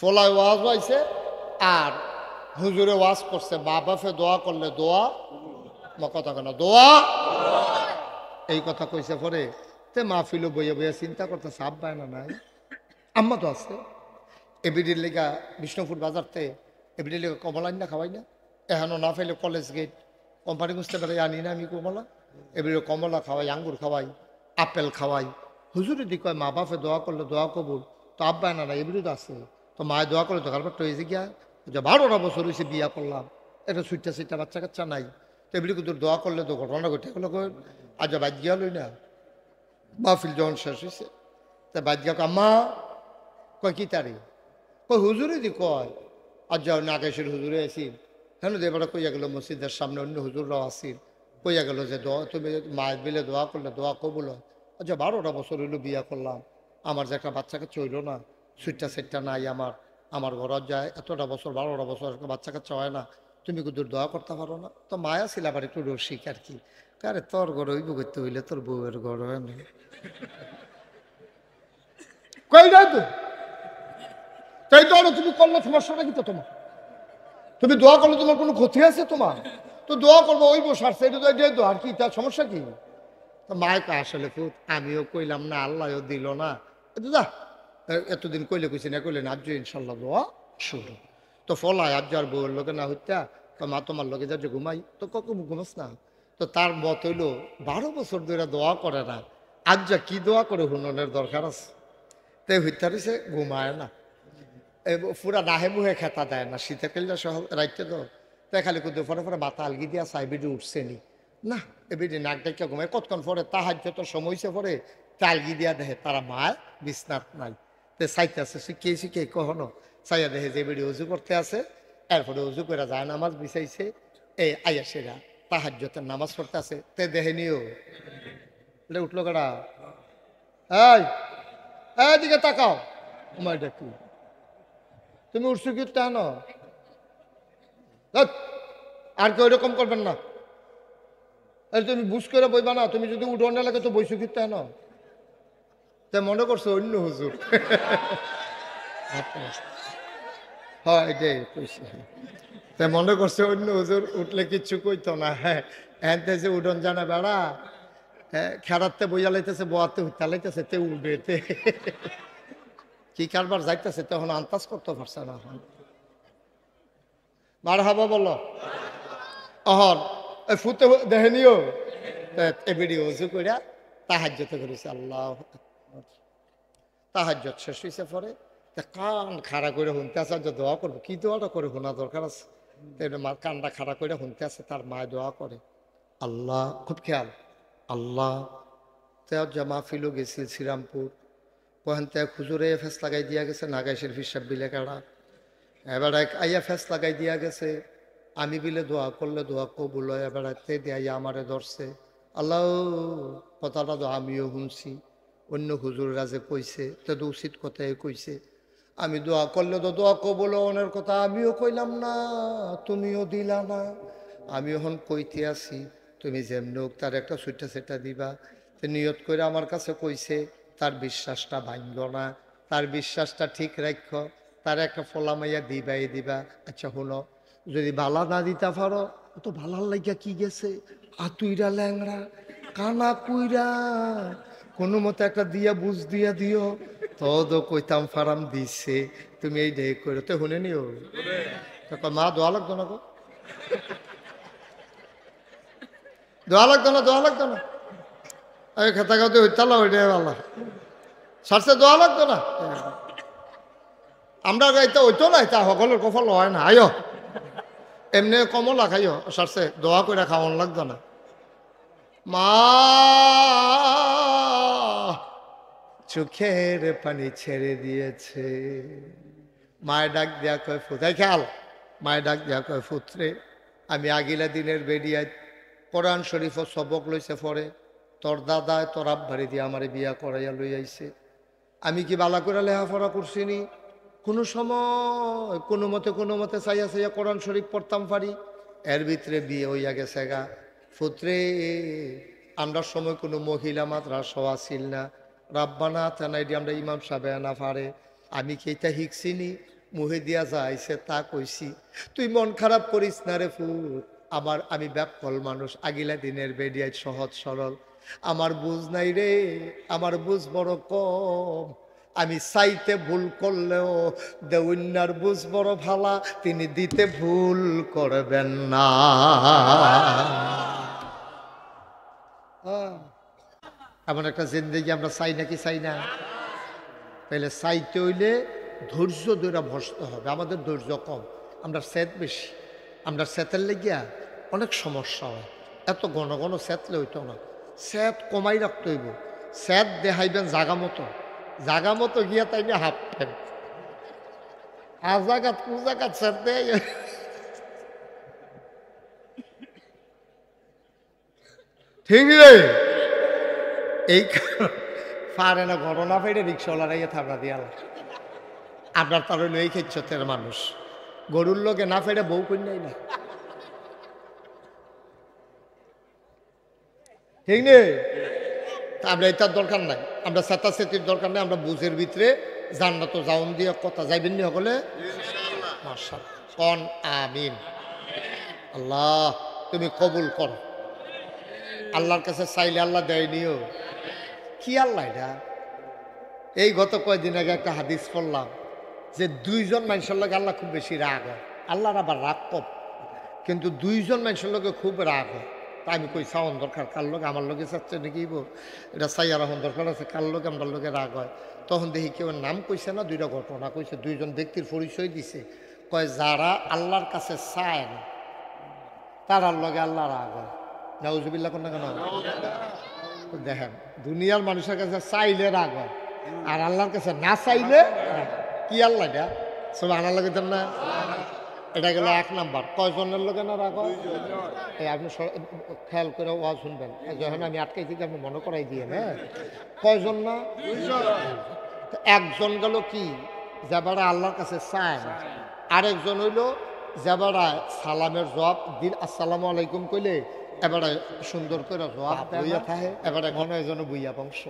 ফলায় ওয়াজ হয়েছে আর হুজুরে ওয়াজ করছে, মা বাপে দোয়া করলে দোয়া কথা কেন দোয়া, এই কথা কইছে পরে তে মাহফিলও বইয়া বইয়া চিন্তা করতে সাপ পায় না নাই, আম্মা তো আছে এবিডির লেগা বিষ্ণুপুর বাজারতে এবিডির লেগা কমলা না খাওয়াই না, এখনো না ফেলে কলেজ গেট কোম্পানি বুঝতে পারে আনি না আমি কমলা, এবিডি কমলা খাওয়াই, আঙ্গুর খাওয়াই, আপেল খাওয়াই। হুজুরে দি কয় মা বাপে দোয়া করলে দোয়া কবুল, তো আব্বা না না এবিডি তো আছে, তো মায়ে দোয়া করলে তো কারবার তো হয়েছে গিয়া যে 12টা বছর হয়েছে বিয়া করলাম, এটা সুইটটা সুইটটা বাচ্চা কাচ্চা নাই, তো এবিডি কিন্তু দোয়া করলে তো ঘটনা ঘটে এগুলো আজ বাদ গিয়া লই না। মাহফিল যখন শেষ হয়েছে তা বাদ গিয়া আম্মা কয় কি তারি, কই হুজুরে দি কয় আজ যাও নাগেশের হুজুরে আসিল, হ্যাঁ এবারে কইয়া গেল মসজিদের সামনে অন্য হুজুররাও আসিল, কইয়া গেল যে দোয়া তুমি মায়ের বিলে দোয়া করলে দোয়া কবুল হয়। আচ্ছা 12টা বছর হইলো বিয়া করলাম, আমার যে একটা বাচ্চাকে চইল না, সুইটটা সেটটা নাই আমার, আমার ঘর যায় এতটা বছর 12টা বছর একটা বাচ্চা কাচ্চা হয় না, তুমি কিন্তু দোয়া করতে পারো না। তো মায়া ছিল আবার একটু রসিক আর কি, আরে তোর ঘর হইব করতে হইলে তোর বউয়ের ঘর হয় না, কই না তো তাই তো তুমি করলে সমস্যাটা কি তো তোমার, তুমি দোয়া করলে তোমার কোনো ক্ষতি আছে তোমার, তো দোয়া করবো ওই বসার সেটা তো এটাই তো, আর কি তার সমস্যা কি। তো মায়কে আসলে খুব আমিও কইলাম না, আল্লাহও দিল না, যা এতদিন কইলে কইছি না কইলে না, আজ ইনশাল্লাহ দোয়া শুরু। তো ফলায় আজ আর বউয়ের লোকে না হইতা, তো মা তোমার লোকে যা যে ঘুমাই, তো কখন ঘুমাস না, তো তার মত হইলো 12 বছর ধরে দোয়া করে না, আজ যা কি দোয়া করে হুননের দরকার আছে, তাই হইতে পারিছে ঘুমায় না, পুরা নাহে মুহে খেতা দেয় না, শীতে খেললে সহ রাইতে তো তাই খালি কিন্তু পরে পরে মাথা আলগি দিয়া সাইবিডি উঠছে নি না, এবিডি নাক ডাকিয়া ঘুমায়, কতক্ষণ পরে তাহার যত সময়ছে পরে তালগি দিয়া দেখে তারা মায় বিছনাত নাই, তে চাইতে আছে শিখিয়ে শিখিয়ে কখনো চাইয়া দেখে যে এবিডি উজু করতে আছে, এরপরে উজু করে যায় নামাজ বিছাইছে, এই আয়াসেরা তাহাজ্জতের নামাজ পড়তে আছে, তে দেখে নিও উঠলো কারা, এই এদিকে তাকাও, তোমার ডাকি তুমি উঠছো কি কেন, আর কেউ এরকম করবেন না, তুমি বুঝ করে বইবা না, তুমি যদি উঠোন না লাগে তো বইছো কি কেন, তাই মনে করছো অন্য হুজুর, হ্যাঁ এটাই কইছি, তাই মনে করছে অন্য হুজুর উঠলে কিচ্ছু কইতো না, হ্যাঁ এনতে যে উঠোন জানা বেড়া, হ্যাঁ খেরাতে বইয়া লাইতেছে, বোয়াতে উঠতে লাইতেছে, তে উঠবে তে কি কারবার যাইতেছে, তখন আন্দাজ করতে পারছে না, মার হাবা বলো অহর ফুতে দেখে নিও, এবিডি উজু করিয়া তাহাজ্জতে করেছে, আল্লাহ তাহাজ্জত শেষ হয়েছে পরে কান খাড়া করে শুনতে আছে, যে দোয়া করবো কি দোয়াটা করে শোনা দরকার আছে, কানটা খাড়া করে শুনতে আছে, তার মায় দোয়া করে আল্লাহ, খুব খেয়াল আল্লাহ, জামা ফিলো গেছিল শ্রীরামপুর, ওখান থেকে খুজুরে ফেস লাগাই দিয়া গেছে, নাগাইশের হিসাব বিলে কাড়া, এবার এক আইয়া ফেস লাগাই দিয়া গেছে, আমি বিলে দোয়া করলে দোয়া কবুল হয়, এবার তে দিয়া আমারে ধরছে, আল্লাহ কথাটা তো আমিও শুনছি, অন্য হুজুররা যে কইছে তো উচিত কথাই কইছে, আমি দোয়া করলে তো দোয়া কবুল হওয়ার কথা আমিও কইলাম না, তুমিও দিলা না, আমি এখন কইতে আছি, তুমি যেমনি হোক তার একটা সুইটা সেটা দিবা, তো নিয়ত করে আমার কাছে কইছে, তার বিশ্বাসটা ভাঙল না, তার বিশ্বাসটা ঠিক রাখ, তার একটা ফলামাইয়া দিবাই দিবা, আচ্ছা হলো যদি বালা না দিতে পারো তো ভালার লাগিয়া কি গেছে, আতুইরা ল্যাংরা কানা কুইরা কোনো মতো একটা দিয়া বুঝ দিয়া দিও, তো কইতাম ফারাম দিছে, তুমি এই ডে করে তো শুনে নিও, মা দোয়া লাগতো না গো, দোয়া লাগতো না, দোয়া লাগতো না, এই খেতা খাতে হইতালা ওইটাই ভালো, সারছে দোয়া লাগতো না, আমরা এটা ওইতো না, তা সকলের কফল হয় না, আয়ো এমনি কমলা খাইও সারছে দোয়া করে খাওয়ান লাগতো না, মা চোখের পানি ছেড়ে দিয়েছে, মায়ের ডাক দেয়া কয় ফুতাই খেয়াল, মায়ের ডাক দেয়া কয় ফুতরে, আমি আগিলা দিনের বেরিয়ায় কোরআন শরীফ সবক লইছে পরে, তোর দাদায় তোর আব্বারি দিয়ে আমারে বিয়া করাইয়া লই আইছে, আমি কি বালা করে লেখাপড়া করছি নি, কোনো সময় কোনো মতে চাইয়া চাইয়া কোরআন শরীফ পড়তাম পারি, এর ভিতরে বিয়ে হইয়া গেছে গা, ফুতরে আমরা সময় কোনো মহিলা মাদ্রাসাও আসিল না, রাব্বানা তানাইডি আমরা ইমাম সাহেব না পারে, আমি কি এটা শিখছিনি, মুহে দিয়া যাইছে তা কইছি। তুই মন খারাপ করিস না রে ফুট, আমি ব্যাকল মানুষ, আগিলা দিনের বেডিয়ায় সহজ সরল, আমার বুঝ নাই রে, আমার বুঝ বড় কম। আমি চাইতে ভুল করলেও দেউন্যার বুঝ বড় ভালা, তিনি দিতে ভুল করবেন না। এমন একটা জিন্দেগি আমরা চাই নাকি চাই না? তাহলে চাইতে হইলে ধৈর্য ধরে বসতে হবে। আমাদের ধৈর্য কম, আমরা স্যাত বেশি, আমরা স্যাতের লেগিয়া অনেক সমস্যা হয়। এত ঘন ঘন স্যাতলে হইতো না, স্যাত কমাই রাখতে হইব। স্যাত দেখাইবেন জাগা মতো গিয়া তাই না হাফ টাইম আজাগাত কুজাগাত স্যাত দেয়। ঠিক রে, এই পারে না ঘটনা পেটে রিক্সাওয়ালা ইয়ে থাবড়া দিয়া আপনার তার হইল এই খেচ্ছতের মানুষ, গরুর লোকে না ফেরে বউ কন্যাই না। ঠিক নেই, আমরা এটার দরকার নাই, আমরা চেতাচেতির দরকার নাই। আমরা বুঝের ভিতরে জান্নাত জাউন দিয়ে কথা যাইবেন নি সকলে মাশাআল্লাহ কোন আমিন। আল্লাহ তুমি কবুল করো। আল্লাহর কাছে চাইলে আল্লাহ দেয়নিও কি আল্লাহ এটা? এই গত কয়েকদিন আগে একটা হাদিস পড়লাম যে 2জন মানুষের লোক আল্লাহ খুব বেশি রাগ হয়। আল্লাহর আবার রাগ কম, কিন্তু 2জন মানুষের লোকে খুব রাগ হয়। তা আমি কই চাওয়ান দরকার, কার লোক আমার লোকে চাচ্ছে নাকি এটা চাইয়া রাখুন দরকার আছে, কার লোকে আমার লোকে রাগ হয়। তখন দেখি কেউ নাম কইছে না, 2টা ঘটনা কইছে, 2জন ব্যক্তির পরিচয় দিছে। কয় যারা আল্লাহর কাছে চায় না তারার লগে আল্লাহ রাগ হয়। নাউজুবিল্লাহ কোন না কেন? দেখেন দুনিয়ার মানুষের কাছে চাইলে রাগ হয়, আর আল্লাহর কাছে না চাইলে কি আল্লাহ এটা সব আনার লাগে না। এটা গেল 1 নাম্বার। কয়জনের লোকে না রাগ হয়? এই আপনি খেয়াল করে ওয়াজ শুনবেন, যখন আমি আটকাইছি আপনি মনে করাই দিয়ে। হ্যাঁ, কয়জন না? একজন গেল কি যাবারা আল্লাহর কাছে চায় না, আরেকজন হইল যাবারা সালামের জবাব দিন আসসালামু আলাইকুম কইলে এবারে সুন্দর করে জবাব বইয়া থাকে, এবারে মনে হয় যেন বইয়া বংশ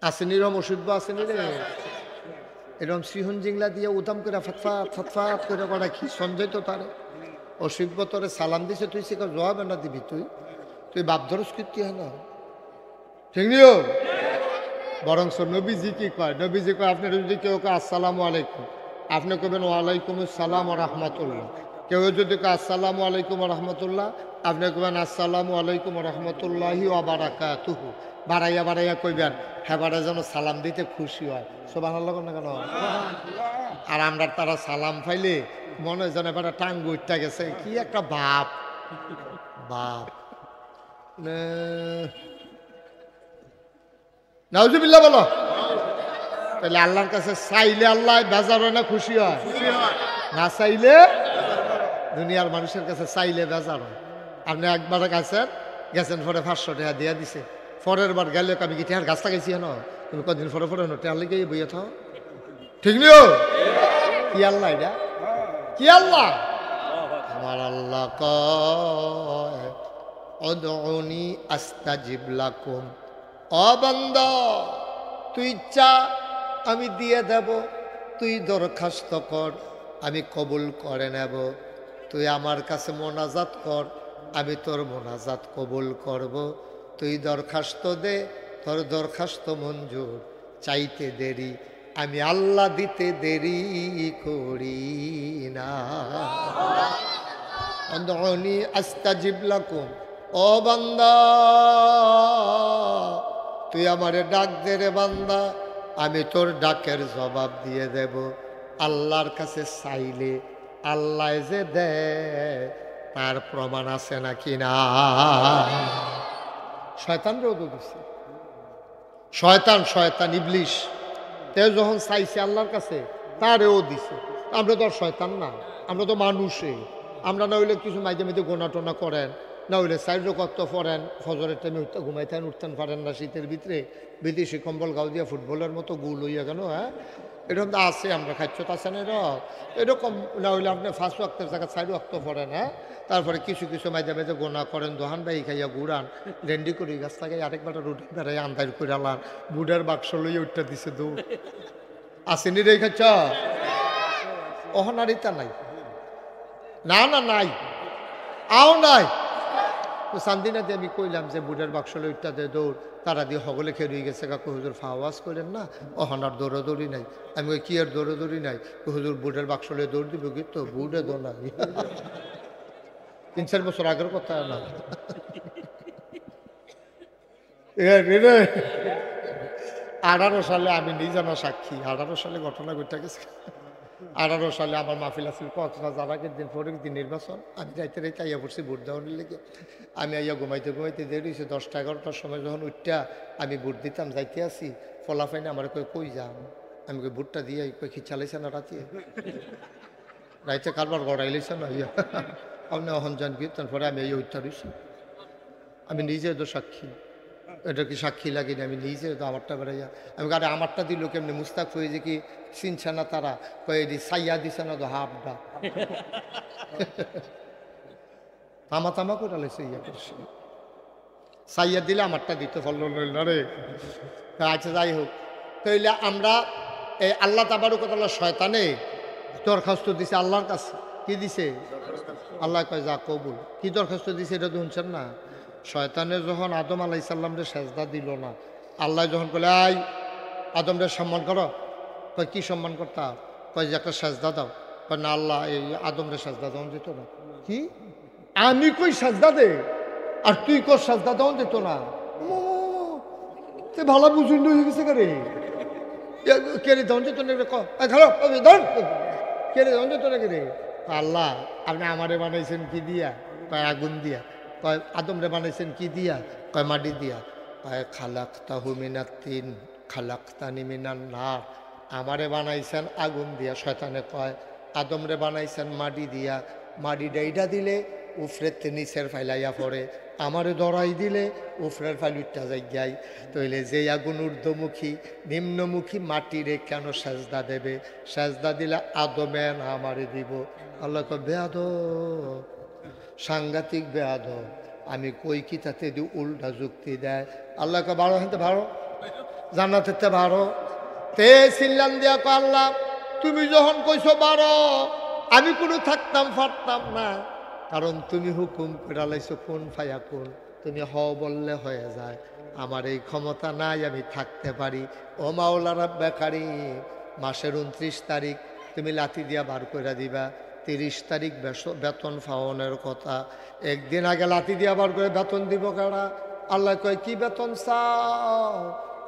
আসেনি। রম ওষুধ আসেনি রে, এরকম সিহন জিংলা দিয়ে উদাম করে ফটফাট ফটফাট করে করা কি সঞ্জয় তো তারে অসিব্য তোরে সালাম দিছে, তুই সে জবাব না দিবি, তুই বাপ ধরস কীর্তি হয় না। ঠিক নিও বরং নবীজি কি কয়? নবীজি কয় আপনার যদি কেউ কয় আসসালামু আলাইকুম, আপনি কবেন ওয়ালাইকুম আসসালাম রহমতুল্লাহ। কেউ যদি কয় আসসালামু আলাইকুম রহমতুল্লাহ, আপনি কবেন আসসালামু আলাইকুম রহমতুল্লাহি ওয়া বারাকাতুহু। বাড়াইয়া বাড়াইয়া কইবেন, হ্যাঁ বাড়াই যেন সালাম দিতে খুশি হয়। সুবহানাল্লাহ না কেন? আর আমরা তারা সালাম পাইলে মনে হয় যেন এবার টাঙ্গু উঠতে গেছে, কি একটা বাপ বাপ। নাউজুবিল্লাহ বলো। তাহলে আল্লাহর কাছে চাইলে আল্লাহ বেজার হয় না খুশি হয়? না চাইলে দুনিয়ার মানুষের কাছে চাইলে বেজার হয়। আপনি একবার গেছেন পরে 500 টাকা দিয়া দিছে, পরের বার গেলে আমি কি টেহার গাছ লাগাইছি না, তুমি কদিন পরে পরে টেহার লেগে বইয়ে থাও। ঠিক নিও কি আল্লাহ এটা? কি আল্লাহ? আমার আল্লাহ কয় উদউনি আস্তাজিব লাকুম। ও বান্দা তুই চা আমি দিয়ে দেব, তুই দরখাস্ত কর আমি কবুল করে নেব। তুই আমার কাছে মোনাজাত কর, আমি তোর মোনাজাত কবুল করব। তুই দরখাস্ত দে, তোর দরখাস্ত মঞ্জুর। চাইতে দেরি আমি আল্লাহ দিতে দেরি করি না। উদউনি আস্তাজিব লাকুম। ও বান্দা তুই আমারে ডাক দে রে বান্দা, আমি তোর ডাকের জবাব দিয়ে দেব। আল্লাহর কাছে চাইলে আল্লাহ যে দেয় তার প্রমাণ আছে নাকি না? শয়তানরেও তো দিচ্ছে, শয়তান ইবলিশ তে যখন চাইছে আল্লাহর কাছে তারেও দিছে। আমরা তো আর শয়তান না, আমরা তো মানুষই। আমরা না হইলে কিছু মাঝে মাঝে গোনা টোনা করেন, না হইলে সাইড কত পড়েন, ফজরের টাইমে ঘুমাইতেন উঠতেন পারেন না, শীতের ভিতরে বিদেশি কম্বল গাও দিয়া ফুটবলের মতো গুল হইয়া কেন। হ্যাঁ এরকম তো আছে, আমরা খাচ্ছত আছে না এরকম। না হইলে আপনি 5 ওয়াক্তের জায়গায় 4 ওয়াক্ত পড়েন। হ্যাঁ তারপরে কিছু মাঝে মাঝে গোনা করেন, দোহান বাই খাইয়া ঘুরান, রেন্ডি করি গাছ লাগাই আরেকবার রুটি বেড়াই আন্দাজ করে আলান, বুডের বাক্স লইয়া উঠতে দিছে দৌড়। আসেনি রে খাচ্ছ অহনারিতা নাই না না নাই আও নাই তো সান্দিনা দিয়ে আমি কইলাম যে বুড়ের বাক্সলে উঠটা দে দৌড় তারা দিয়ে হগলে খেয়ে রয়ে গেছে কাকু হুজুর ফাওয়াজ করেন না অহনার দৌড়াদৌড়ি নাই আমি কই কি আর দৌড়াদৌড়ি নাই হুজুর বুড়ের বাক্সলে দৌড় দিব কি তো বুড়ে দৌড় নাই 3-4 বছর আগের কথা না 18 সালে আমি নিজের সাক্ষী 18 সালে ঘটনা ঘটে গেছে 18 সালে আমার মাহফিল আসছিল কক্সবাজার আগের দিন পরের দিন নির্বাচন আমি যাইতে রাইতে আইয়া পড়ছি ভোট দেওয়ার লেগে আমি আইয়া ঘুমাইতে ঘুমাইতে দেরি হয়েছে 10টা-11টার সময় যখন উঠটা আমি ভোট দিতাম যাইতে আসি ফলাফাইনে আমার কই যাম আমি কই ভোটটা দিয়ে কই কি চালাইছে না রাতে রাইতে কারবার গড়াইলেছে না ইয়া আপনি অহন যান কি তারপরে আমি এই উঠটা রয়েছি আমি নিজে তো সাক্ষী এটা কি সাক্ষী লাগেনি আমি নিজে তো আমারটা বেড়াইয়া আমি আরে আমারটা দিল কেমনি মুস্তাক হয়ে যে কি চিনছে না তারা কয়েদি সাইয়া দিছে না তো হাফটা তামা তামা করে লাইছে ইয়া করছে সাইয়া দিলে আমারটা দিতে পারলো না রে আচ্ছা যাই হোক তাইলে আমরা এই আল্লাহ তাবারকতাল্লাহ শয়তানে দরখাস্ত দিছে আল্লাহর কাছে কি দিছে আল্লাহ কয় যা কবুল কি দরখাস্ত দিছে এটা তো শুনছেন না শয়তানের যখন আদম আলাইসাল্লামরে সেজদা দিল না আল্লাহ যখন বলে আই আদমরে সম্মান করো কয় কি সম্মান করতা কয় যে একটা সেজদা দাও কয় না আল্লাহ এই আদমরে সেজদা দেওয়া যেত না কি আমি কই সেজদা দে আর তুই কর সেজদা দেওয়া যেত না ভালো বুঝুন হয়ে গেছে কেরে দেওয়া যেত না কেরে দেওয়া যেত না কেরে আল্লাহ আপনি আমারে বানাইছেন কি দিয়া কয় আগুন দিয়া কয় আদমরে বানাইছেন কি দিয়া কয় মাটি দিয়া কয় খালাকতাহু মিনাত-তিন খালাকতানি মিনান নার আমারে বানাইছেন আগুন দিয়া শয়তানে কয় আদমরে বানাইছেন মাটি দিয়া মাটি ডাইডা দিলে উফরের নিচের ফাইলাইয়া পড়ে আমারে দরাই দিলে উফরের ফাইল উঠটা যাই তইলে যে আগুন ঊর্ধ্বমুখী নিম্নমুখী মাটিরে কেন সেজদা দেবে সেজদা দিলে আদমে না আমারে দিব আল্লাহ কয় বেয়াদব সাংঘাতিক বেয়াদব আমি কই কি তাতে দি উল্টা যুক্তি দেয় আল্লাহ কয় ভালো হইতে ভালো জান্নাতেতে ভালো তে সিল্লান দিয়া কয় আল্লাহ তুমি যখন কইছো বারো আমি কোনো থাকতাম পারতাম না কারণ তুমি হুকুম করে লাইছো কোন ফায়া কোন তুমি হ বললে হয়ে যায় আমার এই ক্ষমতা নাই আমি থাকতে পারি ও মাওলা রাব্বে কারীম মাসের 29 তারিখ তুমি লাথি দিয়া বার করে দিবা 30 তারিখ বেতন পাওয়ানোর কথা একদিন আগে লাথি দিয়া বার করে বেতন দিব কারা আল্লাহ কয় কি বেতন চাও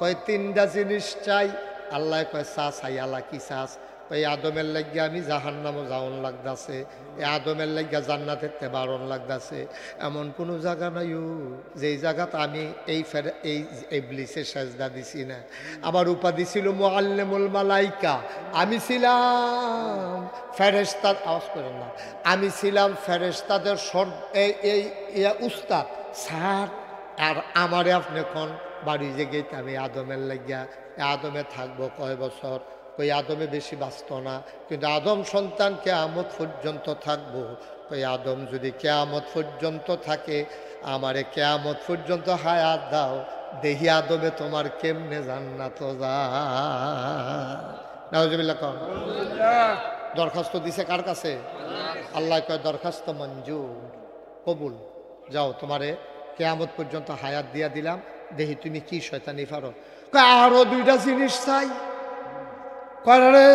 কয় 3টা জিনিস চাই আল্লাহ কয় চা চাই আল্লাহ কি চাস ওই আদমের লাগিয়া আমি জাহান্নামও যাওন লাগতাছে এই আদমের লাগিয়া জান্নাতের তে বারণ লাগতাছে এমন কোনো জায়গা নাই যেই জায়গাত আমি এই ইবলিসের সেজদা দিছি না আমার উপাধি ছিল মুআল্লিমুল মালাইকা আমি ছিলাম ফেরেশতা আওয়াজ করেন না আমি ছিলাম ফেরেশতাদের এই উস্তাদ স্যার আর আমারে আপনি কোন বাড়ি যে গেতে আমি আদমের লাগিয়া আদমে থাকবো কয় বছর ওই আদমে বেশি বাঁচত না কিন্তু আদম সন্তান কিয়ামত পর্যন্ত থাকবো ওই আদম যদি কিয়ামত পর্যন্ত থাকে আমারে কিয়ামত পর্যন্ত হায়াত দাও দেহি আদমে তোমার কেমনে জান্নাত যায় নাউজুবিল্লাহ কও দরখাস্ত দিছে কার কাছে আল্লাহ কয় দরখাস্ত মঞ্জুর কবুল যাও তোমারে কিয়ামত পর্যন্ত হায়াত দিয়া দিলাম দেহি তুমি কি শয়তানি পারো কয় আরো 2টা জিনিস চাই কয় রে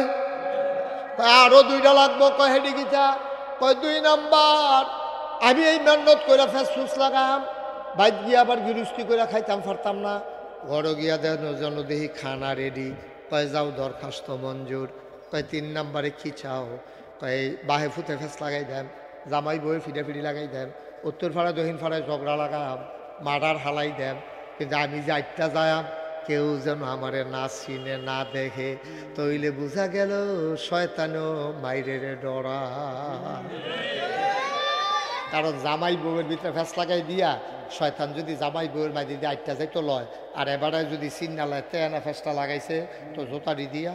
আরো 2টা লাগবো কয় হেডি গীতা কয় 2 নাম্বার আমি এই মেহনত করে ফেসফুস লাগাম বাইক গিয়ে আবার গৃহস্থী করে খাইতাম পারতাম না ঘরে গিয়া দেন জন্য দেখি খানা রেডি কয় যাও দরখাস্ত মঞ্জুর কয় 3 নাম্বারে কি চাও কয় বাহে ফুতে ফেস লাগাই দেন জামাই বই ফিডাফিডি লাগাই দেন উত্তর ফাড়ায় দক্ষিণ ফাড়ায় ঝগড়া লাগাম মার্ডার হালাই দেন কিন্তু আমি যে 8টা যায়াম কেউ যেন আমারে না চিনে না দেখে তইলে বুঝা গেল শয়তানও মাইরের ডরা কারণ জামাই বউয়ের ভিতরে ফেস লাগাই দিয়া শয়তান যদি জামাই বউয়ের মাঝে দিয়ে 8টা যাইতো লয় আর এবারে যদি চিন্নালায় তেনা ফেসটা লাগাইছে তো জোতারি দিয়া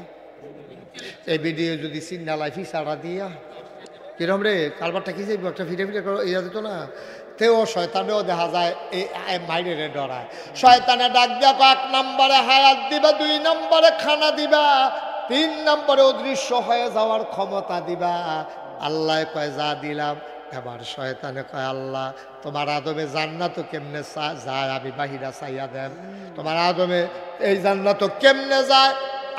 এই ভিডিও যদি চিন্নালায় ফিসাড়া দিয়া কিরম রে কারবারটা কি যাইব একটা ফিরে ফিরে ইয়া দিত না তেও শয়তানেও দেখা যায় এই মাইরে ডরায় শয়তানে ডাক দিয়া 1 নম্বরে হায়াত দিবা 2 নম্বরে খানা দিবা তিন নম্বরে অদৃশ্য হয়ে যাওয়ার ক্ষমতা দিবা। আল্লাহ কয় যা দিলাম। এবার শয়তানে কয় আল্লাহ তোমার আদমে জান্নাত কেমনে যায়, আমি বাহিরা চাইয়া দেন। তোমার আদমে এই জান্নাত কেমনে যায়,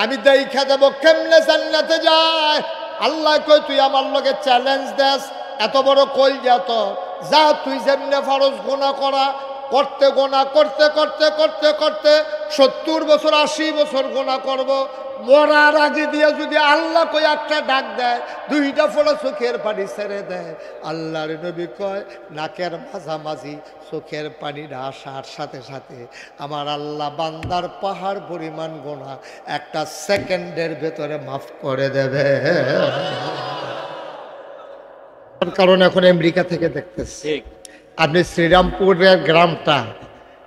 আমি দেখা দেব কেমনে জান্নাতে যায়। আল্লাহ কয় তুই আমার লগে চ্যালেঞ্জ দেস, এত বড় কই যা তুই যেমনে ফরজ গুনাহ করা করতে গোনা করতে করতে করতে করতে 70 বছর 80 বছর গোনা করব, মরার আগে দিয়ে যদি আল্লাহ কই একটা ডাক দেয়, দুইটা ফোঁটা চোখের পানি ছেড়ে দেয়, আল্লাহর নবী কয় নাকের মাঝামাঝি চোখের পানিটা আসার সাথে সাথে আমার আল্লাহ বান্দার পাহাড় পরিমাণ গোনা একটা সেকেন্ডের ভেতরে মাফ করে দেবে। কারণ এখন আমেরিকা থেকে দেখতেছি, আপনি শ্রীরামপুরের গ্রামটা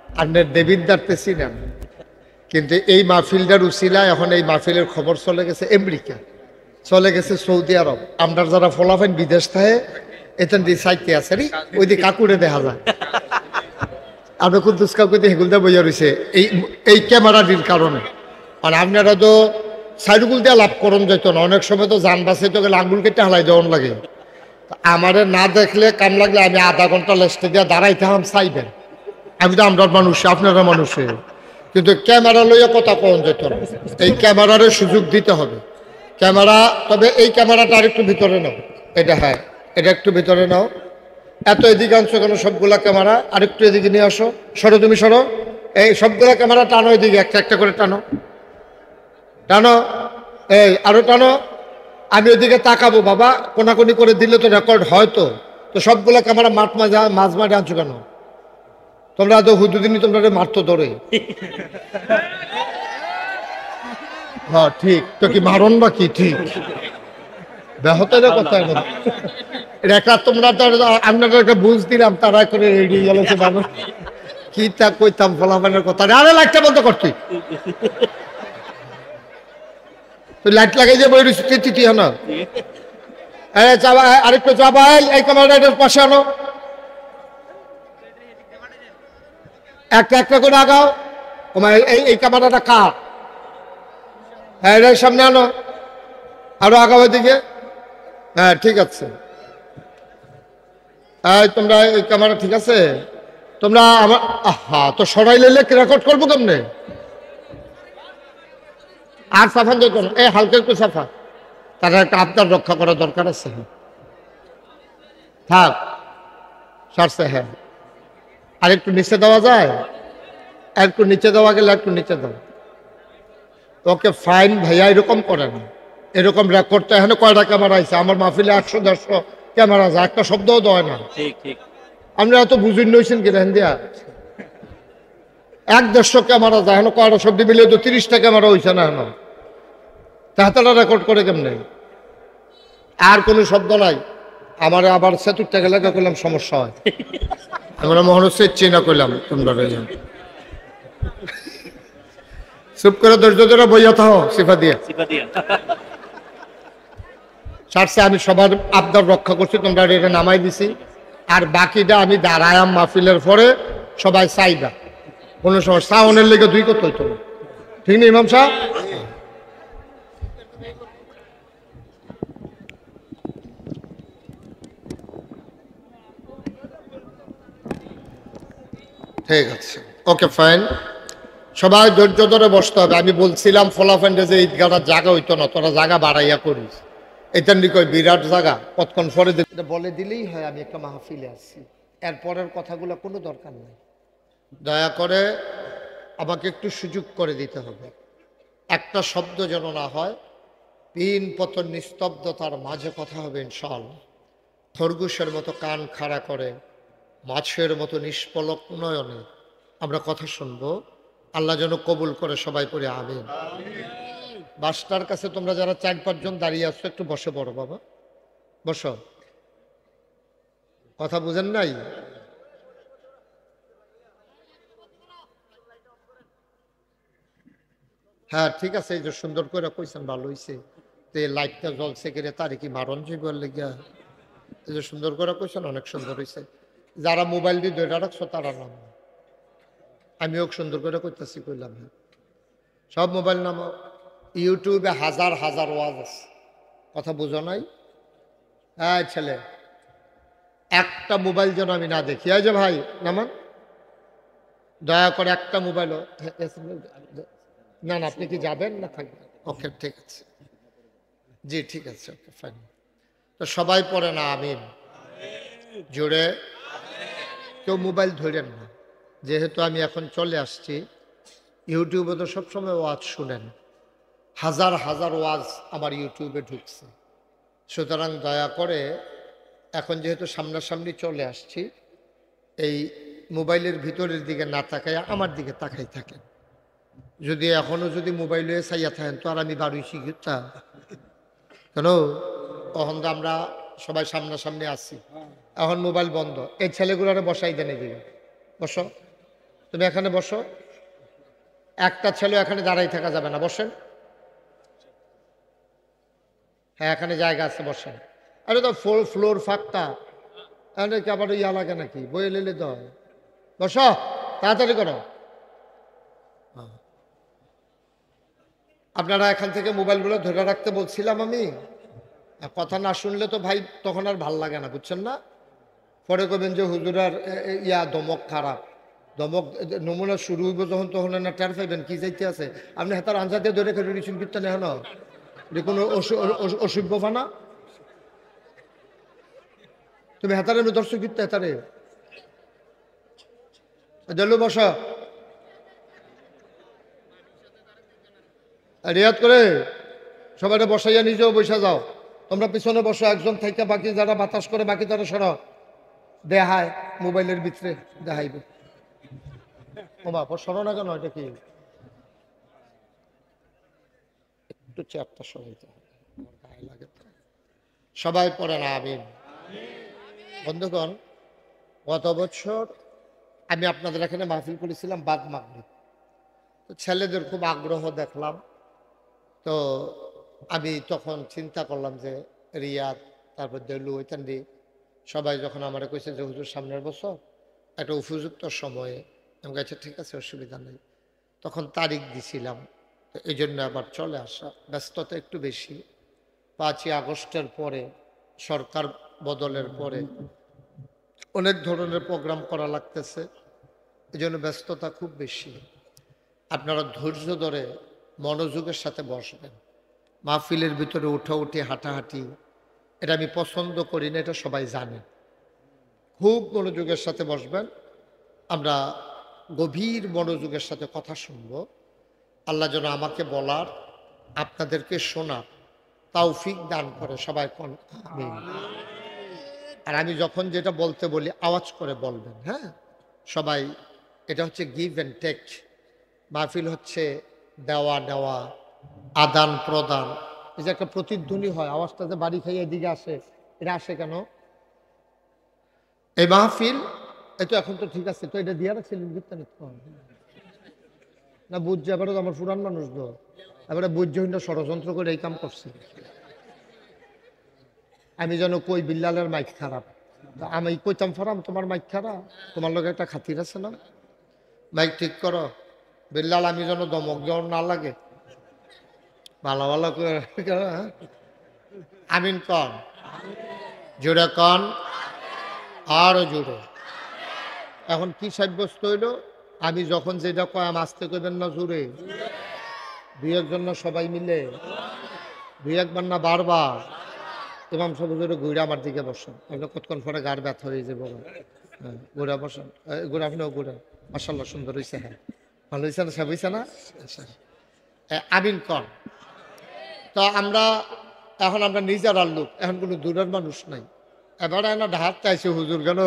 আপনার দেবিদ্দারতে ছিলেন, কিন্তু এই মাহফিলটার উসিলায় এখন এই মাহফিলের খবর চলে গেছে আমেরিকা, চলে গেছে সৌদি আরব। আমরা যারা ফলাফেন বিদেশ থাকে এতেন দিয়ে সাইতে আছে রে, ওই দিয়ে কাকুরে দেখা যায়। আপনি কুদ্দুস কাকুতে হেগুলদা বইয়া রয়েছে এই ক্যামেরাটির কারণে। মানে আপনারা তো সাইডুগুল দিয়ে লাভ করুন যেত না, অনেক সময় তো যান বাঁচাইতে গেলে আঙ্গুল কেটে হালাই দেওয়ান লাগে। আমারে না দেখলে কাম লাগলে আমি আধা ঘন্টা লেস্টে দিয়ে দাঁড়াইতে হাম চাইবেন। আমি তো আমরা মানুষ, আপনারা মানুষে, কিন্তু ক্যামেরা লইয়া কথা কন যেত না। এই ক্যামেরারে সুযোগ দিতে হবে। ক্যামেরা, তবে এই ক্যামেরাটা আরেকটু ভিতরে নাও, এটা হ্যাঁ এটা একটু ভিতরে নাও। এত এদিকে আনছো কেন সবগুলা ক্যামেরা? আরেকটু এদিকে নিয়ে আসো, সরো তুমি সরো। এই সবগুলা ক্যামেরা টানো, এদিকে একটা একটা করে টানো টানো, এই আরো টানো। আমি ওইদিকে তাকাবো বাবা, কোনাকুনি করে দিলে তো রেকর্ড হয়। তো সবগুলা ক্যামেরা মাঝ মাঠে আনছো কেন? তোমরা তো হুদুদিনই তোমরা মারতো ধরে। হ্যাঁ ঠিক তো, কি মারণ বা কি ঠিক ব্যাহতের কথা এটা একটা। তোমরা তো আপনাদের একটা বুঝ দিলাম, তারা করে রেডি গেছে বাবা, কি তা কইতাম ফলাফলের কথা। আরে লাইটটা বন্ধ করতে, তুই লাইট লাগাই যে বই রয়েছি না। আরেকটু যাবা, এই ক্যামেরাটার পাশে আনো, একটা একটা করে আগাও। এই ক্যামেরাটা কার? হ্যাঁ এটার সামনে আনো, আরো আগাও দিকে। হ্যাঁ ঠিক আছে, তোমরা এই ক্যামেরা ঠিক আছে। তোমরা আমার হ্যাঁ তো সরাই লইলে রেকর্ড করবো কেমনে? আর সাফান দেখুন, এই হালকা একটু সাফা, তারা একটা আবদার রক্ষা করা দরকার আছে। থাক সারছে। হ্যাঁ আর একটু নিচে দেওয়া যায়, একটু নিচে দেওয়া গেলে একটু নিচে দাও। ওকে ফাইন ভাইয়া, এরকম করে না, এরকম রেকর্ড তো এখানে কয়টা ক্যামেরা আছে? আমার মাহফিলে 100-150 ক্যামেরা আছে, একটা শব্দও দেয় না। আমরা এত বুঝুন নইছেন কি দেখেন দিয়া 100-150 ক্যামেরা যায়, এখন কয়টা শব্দ মিলিয়ে তো 30টা ক্যামেরা হয়েছে না এখন। তাহাতারা রেকর্ড করে কেমনে? আর কোনো শব্দ নাই। আমার আবার 70 টাকা লেখা করলাম, সমস্যা হয়। আমরা মনে হচ্ছে চেনা করলাম তোমরা চুপ করে ধৈর্য ধরে বইয়া থাও, সিফা দিয়া ছাড়ছে। আমি সবার আবদার রক্ষা করছি, তোমরা এটা নামাই দিছি। আর বাকিটা আমি দাঁড়ায়াম মাহফিলের পরে, সবাই চাইবা কোনো সময় সাউনের লেগে 2 করতে হইতো না, ঠিক না ইমাম সাহেব? ঠিক আছে, ওকে ফাইন। সবাই ধৈর্য ধরে বসতে হবে। আমি বলছিলাম ফলাফেন্ডে যে ঈদগাটার জায়গা হইতো না, তোরা জায়গা বাড়াইয়া করিস। এটা নিকই বিরাট জায়গা, কতক্ষণ পরে বলে দিলেই হয় আমি একটা মাহফিলে আসছি, এরপরের কথাগুলো কোনো দরকার নেই। দয়া করে আমাকে একটু সুযোগ করে দিতে হবে। একটা শব্দ যেন না হয়, পিন পতন নিস্তব্ধতার মাঝে কথা হবে ইনশাআল্লাহ। খরগোশের মতো কান খাড়া করে, মাছের মতো নিষ্পলক নয়নে আমরা কথা শুনবো। আল্লাহ যেন কবুল করে, সবাই পড়ে আমিন। বাসটার কাছে তোমরা যারা 4-5 জন দাঁড়িয়ে আসছো, একটু বসে পড়ো বাবা, বসো। কথা বুঝেন নাই? হ্যাঁ ঠিক আছে, এই যে সুন্দর করে কইছেন, ভালো হইছে। তো এই লাইটটা জ্বলছে কিরে, তারে কি মারণ জীবন লেগিয়া? এই যে সুন্দর করে কইছেন, অনেক সুন্দর হয়েছে। যারা মোবাইল দিয়ে ধরে রাখছো তারা নাম, আমিও সুন্দর করে কইতেছি, কইলাম। হ্যাঁ সব মোবাইল নামাও, ইউটিউবে হাজার হাজার ওয়াজ আছে, কথা বুঝো নাই? হ্যাঁ ছেলে, একটা মোবাইল যেন আমি না দেখি। এই যে ভাই নামান, দয়া করে একটা মোবাইলও। না না, আপনি কি যাবেন না থাকবেন? ওকে ঠিক আছে, জি ঠিক আছে, ওকে ফাইন। তো সবাই পড়ে না আমিন জোরে। কেউ মোবাইল ধরেন না, যেহেতু আমি এখন চলে আসছি। ইউটিউবে তো সবসময় ওয়াজ শুনেন, হাজার হাজার ওয়াজ আমার ইউটিউবে ঢুকছে। সুতরাং দয়া করে এখন যেহেতু সামনাসামনি চলে আসছি, এই মোবাইলের ভিতরের দিকে না তাকায় আমার দিকে তাকাই থাকেন। যদি এখনো যদি মোবাইলে চাইয়া থাকেন তো আর আমি বাড়ি শিখতাম কেন? তখন তো আমরা সবাই সামনাসামনি আসছি, এখন মোবাইল বন্ধ। এই ছেলেগুলোরে বসাই দেন, এদিকে বসো, তুমি এখানে বসো। একটা ছেলে এখানে দাঁড়াই থাকা যাবে না, বসেন। হ্যাঁ এখানে জায়গা আছে, বসেন। আরে তো ফ্লোর ফাঁকটা, এখানে কি আবার ইয়া লাগে নাকি? বই লিলে তো বসো, তাড়াতাড়ি করো। আপনারা এখান থেকে মোবাইলগুলো ধরে রাখতে বলছিলাম আমি। কথা না শুনলে তো ভাই তখন আর ভাল লাগে না, বুঝছেন না? পরে করবেন যে হুজুরার ইয়া দমক খারাপ, দমক নমুনা শুরু হইব যখন তখন না টের পাইবেন কি যাইতে আছে। আপনি হাতার আনসার দিয়ে ধরে খেলে রিসুন কীর্তন এখন কোনো অসভ্য ফানা। তুমি হাতারে দর্শক কীর্ত হাতারে দিল বস, রিয়াদ করে সবাই বসাইয়া নিজেও বসে যাও। তোমরা পিছনে বসো, একজন থেকে বাকি যারা বাতাস করে বাকি তারা সর দেখায় মোবাইলের ভিতরে দেখাইবে। ও বাবা সরো না কেন? এটা কি একটু চেয়ারটা সরাইতে হবে, আমার গায়ে লাগে তো। সবাই পড়ে না আমিন। বন্ধুগণ, গত বছর আমি আপনাদের এখানে মাহফিল করেছিলাম বাদ মাগরিব। তো ছেলেদের খুব আগ্রহ দেখলাম, তো আমি তখন চিন্তা করলাম যে রিয়াদ তারপর দেলু ওইতান্ডি সবাই যখন আমার কইছে যে হুজুর সামনের বছর একটা উপযুক্ত সময়ে, আমি কাছে ঠিক আছে অসুবিধা নেই। তখন তারিখ দিছিলাম, তো এই জন্য আবার চলে আসা। ব্যস্ততা একটু বেশি, 5ই আগস্টের পরে, সরকার বদলের পরে অনেক ধরনের প্রোগ্রাম করা লাগতেছে, এই জন্য ব্যস্ততা খুব বেশি। আপনারা ধৈর্য ধরে মনোযোগের সাথে বসবেন। মাহফিলের ভিতরে উঠাউঠি হাঁটাহাঁটি এটা আমি পছন্দ করি না, এটা সবাই জানে। খুব মনোযোগের সাথে বসবেন, আমরা গভীর মনোযোগের সাথে কথা শুনব। আল্লাহ যেন আমাকে বলার, আপনাদেরকে শোনার তৌফিক দান করে। সবাই আমিন। আর আমি যখন যেটা বলতে বলি আওয়াজ করে বলবেন, হ্যাঁ সবাই। এটা হচ্ছে গিভ অ্যান্ড টেক। মাহফিল হচ্ছে দেওয়া নেওয়া, আদান প্রদান। এই যে একটা প্রতিধ্বনি হয়, আওয়াজটা যে বাড়ি খাইয়ে এদিকে আসে, এটা আসে কেন? এই মাহফিল এই তো এখন তো ঠিক আছে, তো এটা দিয়ে রাখছিলেন না বুঝছে। এবারে তো আমার পুরান মানুষ তো, এবারে বুঝ্যহীন ষড়যন্ত্র করে এই কাম করছে। আমি যেন কই বিল্লালের মাইক খারাপ, আমি কইতাম ফারাম তোমার মাইক খারাপ, তোমার লোক একটা খাতির আছে না, মাইক ঠিক করো। বিল্লাল আমি যেন দমক যেন না লাগে, ভালো ভালো করে আমিন কন, জোরে কন, আরো জোরে। এখন কি সাব্যস্ত হইল? আমি যখন যেটা কয় আমি আসতে করবেন না জোরে, দুই একজন না সবাই মিলে, দুই একবার না বারবার। ইমাম সাহেব জোরে ঘুরে আমার দিকে বসেন, আপনি কতক্ষণ পরে গার ব্যথা হয়ে যাবো। হ্যাঁ ঘুরে বসেন, ঘুরে আপনিও ঘুরে। মাশাল্লাহ সুন্দর হয়েছে, হ্যাঁ ভালো হয়েছে না? সব হয়েছে না? আমিন কন। তো আমরা এখন আমরা নিজের লোক, এখন কোনো দূরের মানুষ নাই। এবারে না ঢাক চাইছে হুজুর কেন,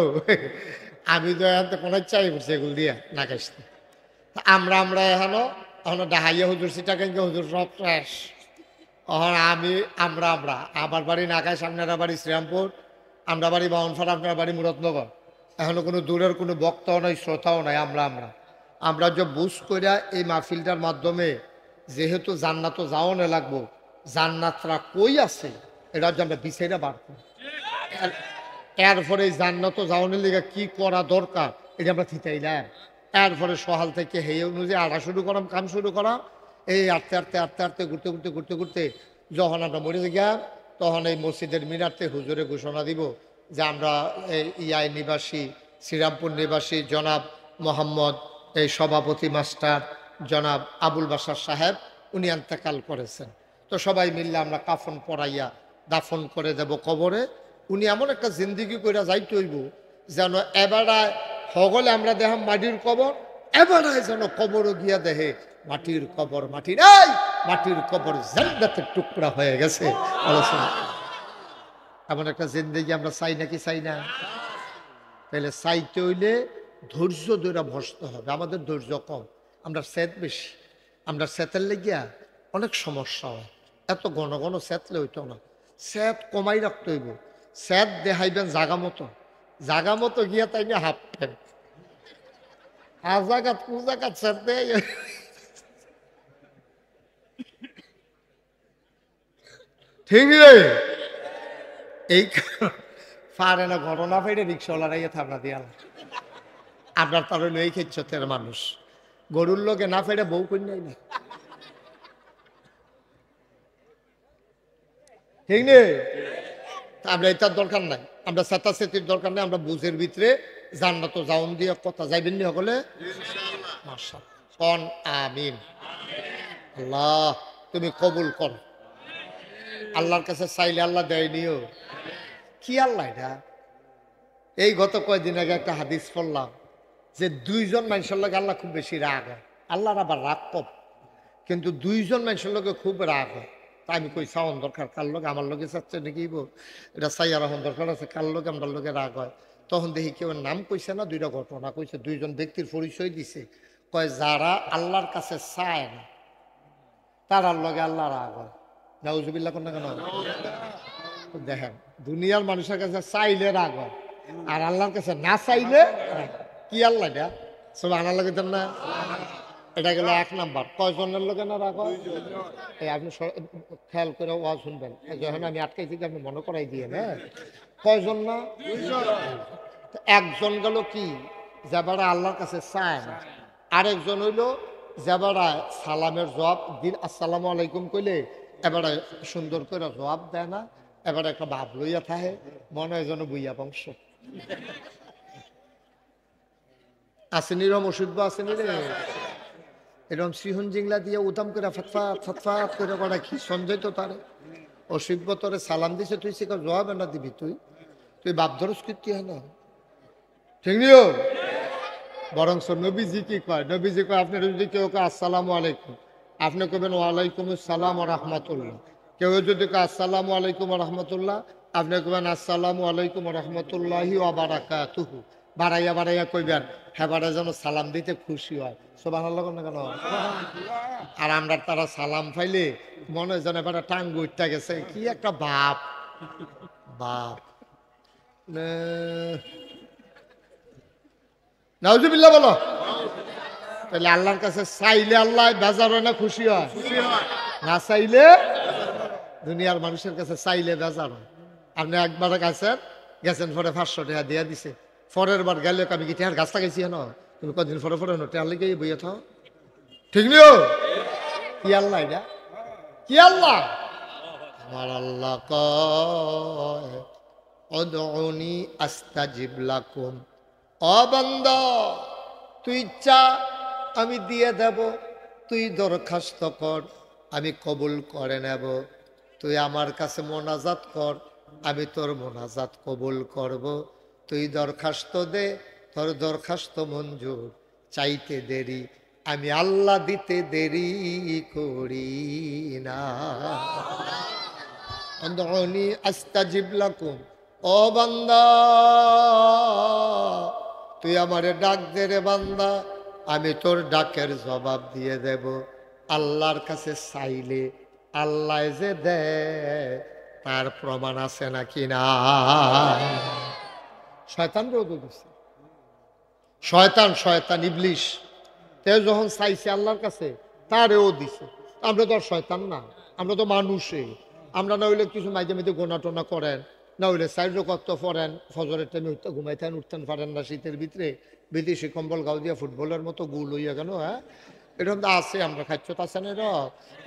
আমি তো এখন তো কোনো চাই করছি এগুলো দিয়ে না কাশতে। আমরা এখনো ডাহাইয়া হুজুর সিটা কেন হুজুর সব শেষ। এখন আমরা আমার বাড়ি নাকাশ, আপনারা বাড়ি শ্রীরামপুর, আমরা বাড়ি বাউনফাড়া, আপনার বাড়ি মুরাদনগর। এখনো কোনো দূরের কোনো বক্তাও নাই, শ্রোতাও নাই। আমরা যে বুঝ কইরা এই মাহফিলটার মাধ্যমে যেহেতু জান্নাতও যাওয়ানো লাগবো, জান্নাতরা কই আছে এটা যে আমরা বিচাইরা বার করি। এরপরে এই জান্নাতও যাওয়ানোর লিগে কি করা দরকার এটা আমরা থিতাইলাম। এরপরে সহাল থেকে হেয়ে অনুযায়ী আড়া শুরু করাম, কাম শুরু করা। এই আটতে আটতে আটতে আটতে ঘুরতে ঘুরতে ঘুরতে ঘুরতে যখন আমরা মরে গিয়া তখন এই মসজিদের মিনারতে হুজুরে ঘোষণা দিব যে আমরা এই ইয়াই নিবাসী শ্রীরামপুর নিবাসী জনাব মোহাম্মদ এই সভাপতি মাস্টার জনাব আবুল বাশার সাহেব উনি ইন্তেকাল করেছেন। তো সবাই মিললে আমরা কাফন পরাইয়া দাফন করে দেব কবরে। উনি এমন একটা জিন্দিগি করে যাইতে হইব যেন এবারায় হগলে আমরা দেখাম মাটির কবর, এবারায় যেন কবরও গিয়া দেহে মাটির কবর, মাটির এই মাটির কবর জান্নাতের টুকরা হয়ে গেছে। আলোচনা এমন একটা জিন্দিগি আমরা চাই নাকি চাই না? তাহলে চাইতে হইলে ধৈর্য ধরে বসতে হবে। আমাদের ধৈর্য কম, আমরা স্যাত বেশি। আমরা স্যাতের লেগিয়া অনেক সমস্যা হয়। এত ঘন ঘন স্যাতলে হইতো না, স্যাত কমাই রাখতে হইব। স্যাত দেখাইবেন জাগা মতো গিয়া তাই না হাফ প্যান্ট আজাগাত কুজাগাত স্যাত দেয়। ঠিক রে, এই পারে না ঘটনা ফেরে রিক্সাওয়ালারাইয়া থাবড়া দিয়া আপনার তার হইল এই খেচ্ছতের মানুষ গরুর লোকে না ফেরে বউ কন্যাই না। ঠিক নেই, আমরা এটার দরকার নাই, আমরা চেতাচেতির দরকার নাই। আমরা বুঝের ভিতরে জান্নাত জাউন দিয়ে কথা যাইবেন নি হলে মাশাআল্লাহ কোন আমিন। আল্লাহ তুমি কবুল কর। আল্লাহর কাছে চাইলে আল্লাহ দেয়নিও কি আল্লাহ এটা? এই গত কয়েকদিন আগে একটা হাদিস পড়লাম যে দুইজন মানুষের লোক আল্লাহ খুব বেশি রাগ হয়। আল্লাহর আবার রাগ কম, কিন্তু দুইজন মানুষের লোকে খুব রাগ হয়। তা আমি কই চাওয়ান দরকার কার লোক আমার লোকে চাচ্ছে নাকি এটা চাইয়া রাখুন দরকার আছে কার লোকে আমার লোকে রাগ হয়। তখন দেখি কেউ নাম কইছে না, দুইটা ঘটনা কইছে, দুইজন ব্যক্তির পরিচয় দিছে। কয় যারা আল্লাহর কাছে চায় না তারার লগে আল্লাহ রাগ হয়। নাউজুবিল্লাহ কোন না কেন? দেখেন দুনিয়ার মানুষের কাছে চাইলে রাগ হয় আর আল্লাহর কাছে না চাইলে কি আল্লাহ এটা সব আনার লাগে না। এটা গেল এক নাম্বার। কয়জনের লোকে না রাগ হয় এই আপনি খেয়াল করে ওয়াজ শুনবেন। যখন আমি আটকাইছি আপনি মনে করাই দিয়ে হ্যাঁ কয়জন না? একজন গেল কি যাবারা আল্লাহর কাছে চায় না, আরেকজন হইল যাবারা সালামের জবাব দিন আসসালামু আলাইকুম কইলে এবারে সুন্দর করে জবাব দেয় না, এবারে একটা ভাব লইয়া থাকে মনে হয় যেন বুইয়া বংশ। আসেনি রম অসুখ আসেনি রে এরকম শ্রীহন জিংলা দিয়ে উদাম করে ফটফাট ফটফাট করে করা কি সঞ্জয় তো তারে অসভ্য তোরে সালাম দিছে তুই সেখানে জবাব না দিবি, তুই বাপ ধরস কীর্তি হয় না। ঠিক নিও বরং নবীজি কি কয়? নবীজি কয় আপনার যদি কেউ কয় আসসালামু আলাইকুম আপনি কবেন ওয়ালাইকুম আসসালাম রহমতুল্লাহ। কেউ যদি কয় আসসালামু আলাইকুম রহমতুল্লাহ আপনি কবেন আসসালামু আলাইকুম রহমতুল্লাহি ওয়া বারাকাতুহু। বাড়াইয়া বাড়াইয়া কইবেন হ্যাঁ বাড়া যেন সালাম দিতে খুশি হয়। সুবহানাল্লাহ না কেন? আর আমরা তারা সালাম পাইলে মনে হয় যেন এবার টাঙ্গু উঠতে গেছে, কি একটা বাপ বাপ। নাউজুবিল্লাহ বলো। তাহলে আল্লাহর কাছে চাইলে আল্লাহ বেজার হয় না খুশি হয়? না চাইলে দুনিয়ার মানুষের কাছে চাইলে বেজার হয়। আপনি একবার গেছেন পরে 500 টাকা দিয়া দিছে, পরের বার গেলে আমি কি টেহার গাছ লাগাইছি না তুমি কদিন পরে পরে টেহার লেগে বইয়া থাও। ঠিক নিও কি আল্লাহ এটা? কি আল্লাহ? আমার আল্লাহ কয় উদউনি আস্তাজিব লাকুম। ও বান্দা তুই চা আমি দিয়ে দেব, তুই দরখাস্ত কর আমি কবুল করে নেব। তুই আমার কাছে মোনাজাত কর আমি তোর মোনাজাত কবুল করব। তুই দরখাস্ত দে তোর দরখাস্ত মঞ্জুর। চাইতে দেরি আমি আল্লাহ দিতে দেরি করি না। উদউনি আস্তাজিব লাকুম। ও বান্দা তুই আমারে ডাক দে রে বান্দা, আমি তোর ডাকের জবাব দিয়ে দেব। আল্লাহর কাছে চাইলে আল্লাহ যে দে তার প্রমাণ আছে নাকি না? শয়তান রোগ দিচ্ছে, শয়তান ইবলিশ তে যখন চাইছে আল্লাহর কাছে তারেও দিছে। আমরা তো আর শয়তান না, আমরা তো মানুষে। আমরা না হইলে কিছু মাঝে মাঝে গোনা টোনা করেন, না হইলে সাইড কত পড়েন, ফজরের টাইমে ঘুমাইতেন উঠতেন পারেন না, শীতের ভিতরে বিদেশি কম্বল গাও দিয়া ফুটবলের মতো গুল হইয়া কেন। হ্যাঁ এরকম তো আছে, আমরা খাচ্ছ তো আছে না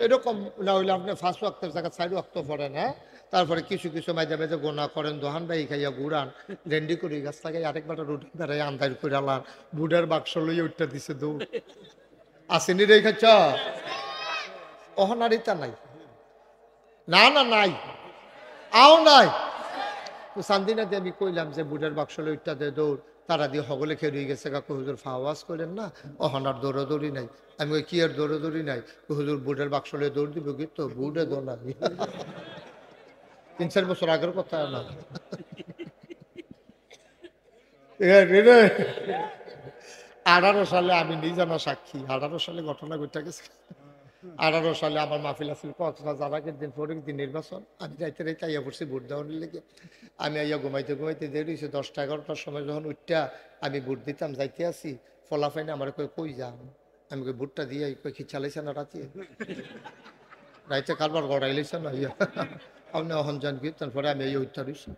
এরকম না হইলে আপনি 5 ওয়াক্তের জায়গায় 4 ওয়াক্ত পড়েন, হ্যাঁ? তারপরে কিছু কিছু মাঝে মাঝে গোনা করেন, দোহান ভাই খাইয়া ঘুরান, রেন্ডি করি গাছ থাকে আরেকবার রুটি বেড়াই আন্দার করে আলার বুডের বাক্স লইয়া উঠতে দিছে দৌড়। আসেনি রে খাচ্ছ অহনারিতা নাই, না না নাই, আও নাই। তো সান্দিনা দিয়ে আমি কইলাম যে বুডের বাক্স লই উঠতে দে দৌড়, তারা দিয়ে হগলে খেয়ে রয়ে গেছে। কাকু হুজুর ফাওয়াজ করেন না, অহনার দৌড়াদৌড়ি নাই। আমি কি আর দৌড়াদৌড়ি নাই? হুজুর বুডের বাক্স লইয়া দৌড় দিব কি? তো বুডে দৌড় না 3-4 বছর আগের কথা না। 18 সালে আমি নিজে না সাক্ষী, 18 সালে ঘটনা ঘটে গেছে। 18 সালে আমার মাহফিল আছিল কক্সবাজার, যার আগের দিন পরের দিন নির্বাচন। আমি রাইতে রাইতে আইয়া পড়ছি ভোট দেওয়ার লেগে। আমি আইয়া ঘুমাইতে ঘুমাইতে দেরি হয়েছে, 10টা-11টার সময় যখন উঠটা আমি ভোট দিতাম যাইতে আসি, ফলাফাইনে আমার কই যান, আমি কই ভোটটা দিয়ে কই কি চালাইছে না রাতে, রাইতে কারবার গড়াইলেছে না ইয়া আপনি অহন যান কি। তারপরে আমি এই উঠতে রয়েছি,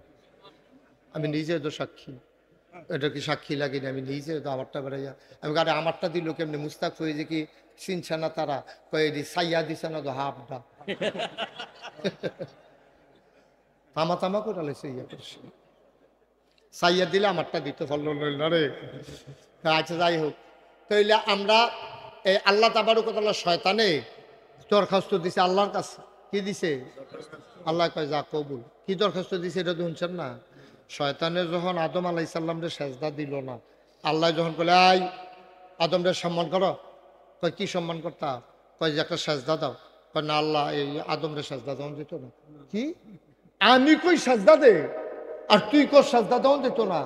আমি নিজে তো সাক্ষী। এটা কি সাক্ষী লাগেনি? আমি নিজে তো আমারটা বেড়াইয়া আমি আরে আমারটা দিল কেমনি? মুস্তাক হয়ে যে কি চিনছে না তারা, কয়েদি সাইয়া দিছে না তো হাফটা তামা তামা করে লাইছে ইয়া করছে, সাইয়া দিলে আমারটা দিতে পারল না রে। আচ্ছা যাই হোক, তাইলে আমরা এই আল্লাহ তাবারকাল্লাহ শয়তানে দরখাস্ত দিছে আল্লাহর কাছে। কি দিছে? আল্লাহ কয় যা কবুল। কি দরখাস্ত দিছে এটা তো শুনছেন না? শয়তানের যখন আদম আলাইসাল্লামরে সেজদা দিল না, আল্লাহ যখন বলে আই আদমরে সম্মান করো, কয় কি সম্মান করতা? কয় যে একটা সেজদা দাও। কয় না আল্লাহ এই আদমরে সেজদা দেওয়া যেত না। কি আমি কই সেজদা দে আর তুই কর সেজদা দেওয়া যেত না?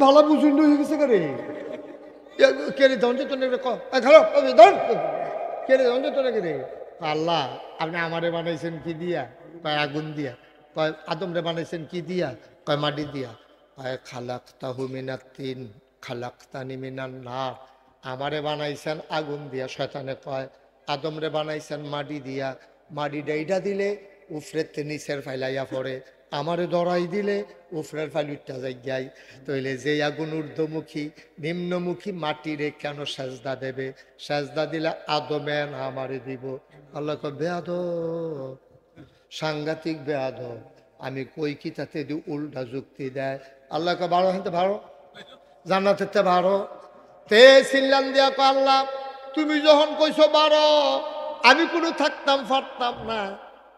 ভালো বুঝুন হয়ে গেছে কে কেড়ে দেওয়া যেত না? কেড়ে দেওয়া যেত না কে? আল্লাহ আপনি আমারে বানাইছেন কি দিয়া? কয় আগুন দিয়া। কয় আদমরে বানাইছেন কি দিয়া? কয় মাটি দিয়া। কয় খালাকতাহু মিনাত তিন খালাকতানি মিনান নার। আমারে বানাইছেন আগুন দিয়া। শয়তানে কয় আদমরে বানাইছেন মাটি দিয়া, মাটি ডাইডা দিলে উফরেতে নিচের ফাইলাইয়া পড়ে, আমারে দরাই দিলে উফরের ফাইল উঠটা যাই। তইলে যে আগুন ঊর্ধ্বমুখী নিম্নমুখী মাটিরে কেন সেজদা দেবে? সেজদা দিলে আদমে না আমারে দিব। আল্লাহ কয় বেয়াদব, সাংঘাতিক বেয়াদব, আমি কই কি তাতে দি উল্টা যুক্তি দেয়। আল্লাহ কয় ভালো হইতে ভালো, জান্নাতেতে ভালো। তে সিল্লান দিয়া কয় আল্লাহ তুমি যখন কইছো বারো, আমি কোনো থাকতাম পারতাম না,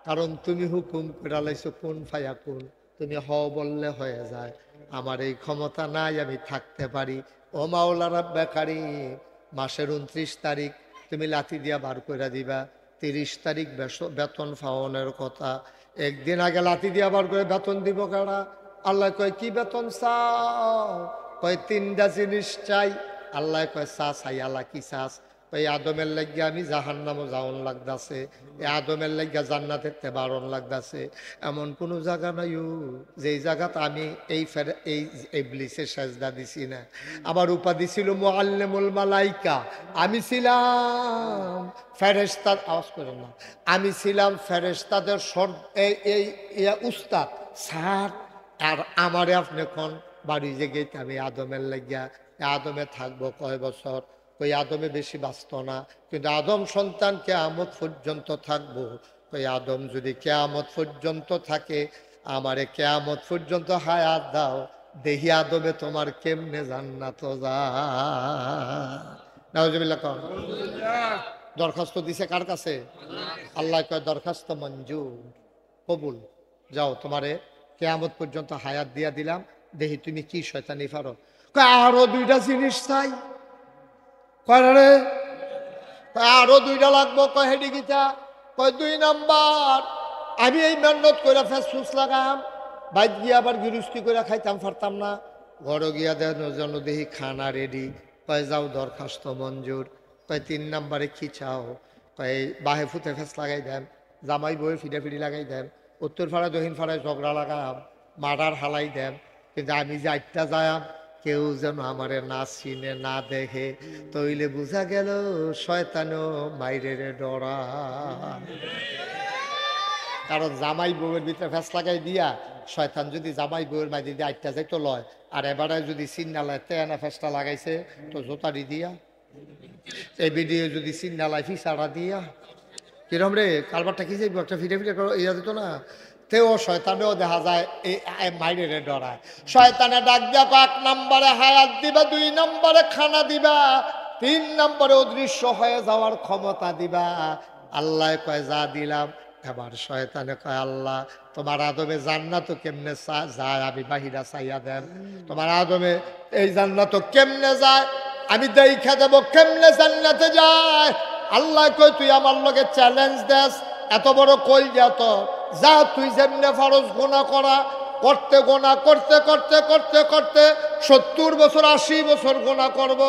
কারণ তুমি হুকুম করে লাইছো কোন ফায়া কোন, তুমি হ বললে হয়ে যায়। আমার এই ক্ষমতা নাই আমি থাকতে পারি। ও মাওলা রাব্বে কারীম, মাসের 29 তারিখ তুমি লাথি দিয়া বার করে দিবা, 30 তারিখ বেতন পাওয়ানোর কথা, একদিন আগে লাথি দিয়া বার করে বেতন দিব কারা? আল্লাহ কয় কি বেতন চাও? কয় 3টা জিনিস চাই। আল্লাহ কয় চা চাই। আল্লাহ কি চাস? এই আদমের লাগিয়া আমি জাহান্নামও যাওন লাগতাছে, এই আদমের লাগিয়া জান্নাতের তে বারণ লাগতাছে। এমন কোনো জায়গা নাই যেই জায়গাত আমি এই ইবলিসের সেজদা দিছি না। আমার উপাধি ছিল মুআল্লিমুল মালাইকা, আমি ছিলাম ফেরেশতার, আওয়াজ করেন না, আমি ছিলাম ফেরেশতাদের এই উস্তাদ স্যার। আর আমারে আপনি কোন বাড়ি যে গেতে আমি আদমের লাগিয়া, আদমে থাকবো কয় বছর? ওই আদমে বেশি বাঁচত না, কিন্তু আদম সন্তান কিয়ামত পর্যন্ত থাকবো। ওই আদম যদি কিয়ামত পর্যন্ত থাকে, আমারে কিয়ামত পর্যন্ত হায়াত দাও, দেখি আদমে তোমার কেমনে জান্নাত যায়। নাউজুবিল্লাহ কও। দরখাস্ত দিছে কার কাছে? আল্লাহ কয় দরখাস্ত মঞ্জুর, কবুল। যাও তোমারে কিয়ামত পর্যন্ত হায়াত দিয়া দিলাম, দেখি তুমি কি শয়তানি পারো। আরো 2টা জিনিস চাই। কয়রে আরো 2টা লাগবো। কয় হেডি গীতা? কয় 2 নাম্বার আমি এই মেহনত করে ফেসফুস লাগাম, বাইক গিয়ে আবার গৃহস্থী করে খাইতাম পারতাম না, ঘরে গিয়া দেন জন্য দেখি খানা রেডি। কয় যাও দরখাস্ত মঞ্জুর। কয় 3 নাম্বারে কি চাও? কয় বাহে ফুতে ফেস লাগাই দেন, জামাই বইয়ে ফিডাফিডি লাগাই দেন, উত্তর ফাড়ায় দক্ষিণ ফাড়ায় ঝগড়া লাগাম, মার্ডার হালাই দেন, কিন্তু আমি যে 8টা যায়াম কেউ যেন আমারে না চিনে না দেখে, তইলে বুঝা গেল শয়তানও মাইরে ডরা। কারণ জামাই বউয়ের ভিতরে ফেস লাগাই দিয়া শয়তান যদি জামাই বউয়ের মাঝে দিয়ে 8টা যাইতো লয়, আর এবারে যদি চিন্না লয় তেনা ফেসটা লাগাইছে তো জোতারি দিয়া এই ভিডিও যদি চিন্না লাইফি সারা দিয়া কিরম রে কালবারটা কি যাইব একটা ফিরে ফিরে ইয়া দিত না তেও শয়তানেও দেখা যায় এই মাইরে ডরায় শয়তানে ডাক দিয়া 1 নম্বরে হায়াত দিবা 2 নম্বরে খানা দিবা 3 নম্বরে অদৃশ্য হয়ে যাওয়ার ক্ষমতা দিবা আল্লাহ কয় যা দিলাম এবার শয়তানে কয় আল্লাহ তোমার আদমে জান্নাত কেমনে যায় আমি বাহিরা চাইয়া দেন তোমার আদমে এই জান্নাত কেমনে যায় আমি দেখা দেব কেমনে জান্নাতে যায় আল্লাহ কই তুই আমার লগে চ্যালেঞ্জ দেস এত বড় কই যা তুই যেমনে ফরজ গুনাহ করা করতে গুনাহ করতে করতে করতে করতে 70 বছর 80 বছর গুনাহ করব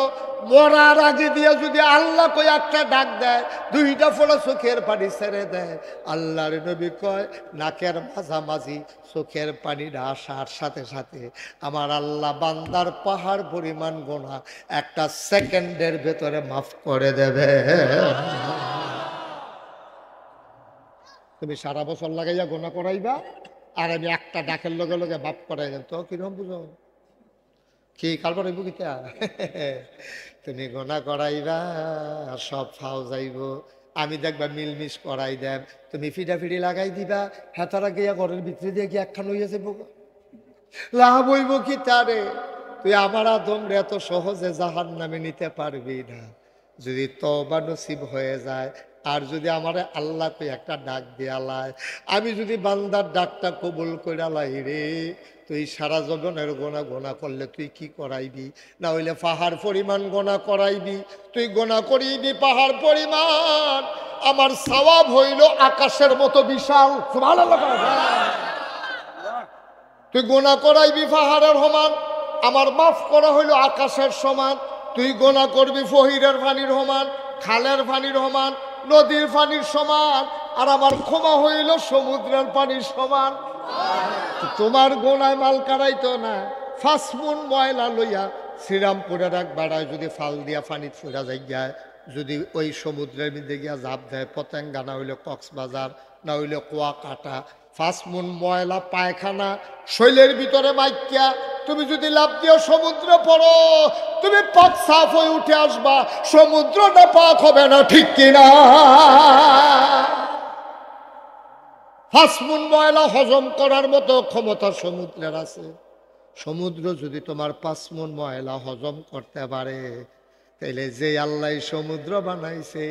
মরার আগে দিয়ে যদি আল্লাহ কই একটা ডাক দেয় 2টা ফোঁটা চোখের পানি ছেড়ে দেয় আল্লাহর নবী কয় নাকের মাঝামাঝি চোখের পানিটা আসার সাথে সাথে আমার আল্লাহ বান্দার পাহাড় পরিমাণ গুনাহ একটা সেকেন্ডের ভেতরে মাফ করে দেবে তুমি সারা বছর লাগাইয়া গুনাহ করাইবা আর আমি একটা ডাকের লগে লগে মাফ করাই দেব তো কিরকম বুঝো কি কালবার হইব কিতা তুমি গুনাহ করাইবা সব ফাও যাইব আমি দেখবা মিলমিশ করাই দেব তুমি ফিডাফিডি লাগাই দিবা হেতারা গিয়া ঘরের ভিতরে দিয়ে কি একখান হইয়া যাবো লাভ হইব কি তারে তুই আমার আদম রে এত সহজে জাহান্নামে নিতে পারবি না যদি তওবা নসিব হয়ে যায় আর যদি আমার আল্লাহ কই একটা ডাক দিয়ালায় আমি যদি বান্দার ডাকটা কবুল কইরালাই রে তুই সারা জীবনের গোনা করলে তুই কি করাইবি না হইলে পাহাড় পরিমাণ গোনা করাইবি তুই গোনা করিবি পাহাড় পরিমাণ আমার সওয়াব হইল আকাশের মতো বিশাল সুবহানাল্লাহ তুই গোনা করাইবি পাহাড়ের সমান আমার মাফ করা হইল আকাশের সমান তুই গোনা করবি ফহিরের পানির সমান খালের পানির সমান নদীর পানির সমান আর আমার ক্ষমা হইল সমুদ্রের পানির সমান তোমার গোনায় মাল কারাইতো না ফাসমুন ময়লা লইয়া শ্রীরামপুরের এক বেড়ায় যদি ফাল দিয়া পানি ফুরা যায় যদি ওই সমুদ্রের মধ্যে গিয়া জাপ দেয় পতেঙ্গা না হইলে কক্সবাজার না হইলে কুয়াকাটা ফাসমুন ময়লা পায়খানা শৈলের ভিতরে মাইকিয়া তুমি যদি লাভ দিও সমুদ্রে পড়ো তুমি পাক সাফ হয়ে উঠে আসবা সমুদ্রটা পাক হবে না ঠিক কিনা ফাসমুন ময়লা হজম করার মতো ক্ষমতা সমুদ্রের আছে সমুদ্র যদি তোমার 5 মণ ময়লা হজম করতে পারে তাইলে যে আল্লাহ সমুদ্র বানাইছে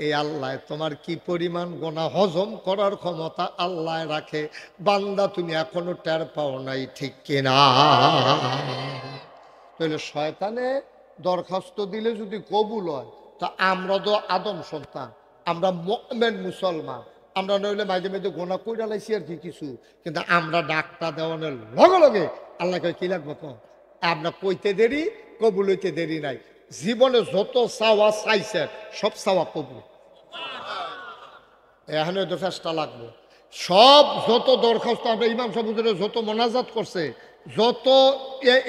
এই আল্লাহ তোমার কি পরিমাণ গুনাহ হজম করার ক্ষমতা আল্লাহ রাখে বান্দা তুমি এখনো টের পাও নাই ঠিক কিনা তাহলে শয়তানে দরখাস্ত দিলে যদি কবুল হয় তা আমরা তো আদম সন্তান আমরা মুমিন মুসলমান আমরা নইলে মাঝে মাঝে গোনা কইরা লাইছি আর কি কিছু কিন্তু আমরা ডাকটা দেওয়ানোর লগে লগে আল্লাহকে কি লাগবে তো আমরা কইতে দেরি কবুল হইতে দেরি নাই জীবনে যত চাওয়া চাইছে সব চাওয়া কবুল এখানে তো চেষ্টা লাগবে সব যত দরখাস্ত আমরা ইমাম সাহেব যত মোনাজাত করছে যত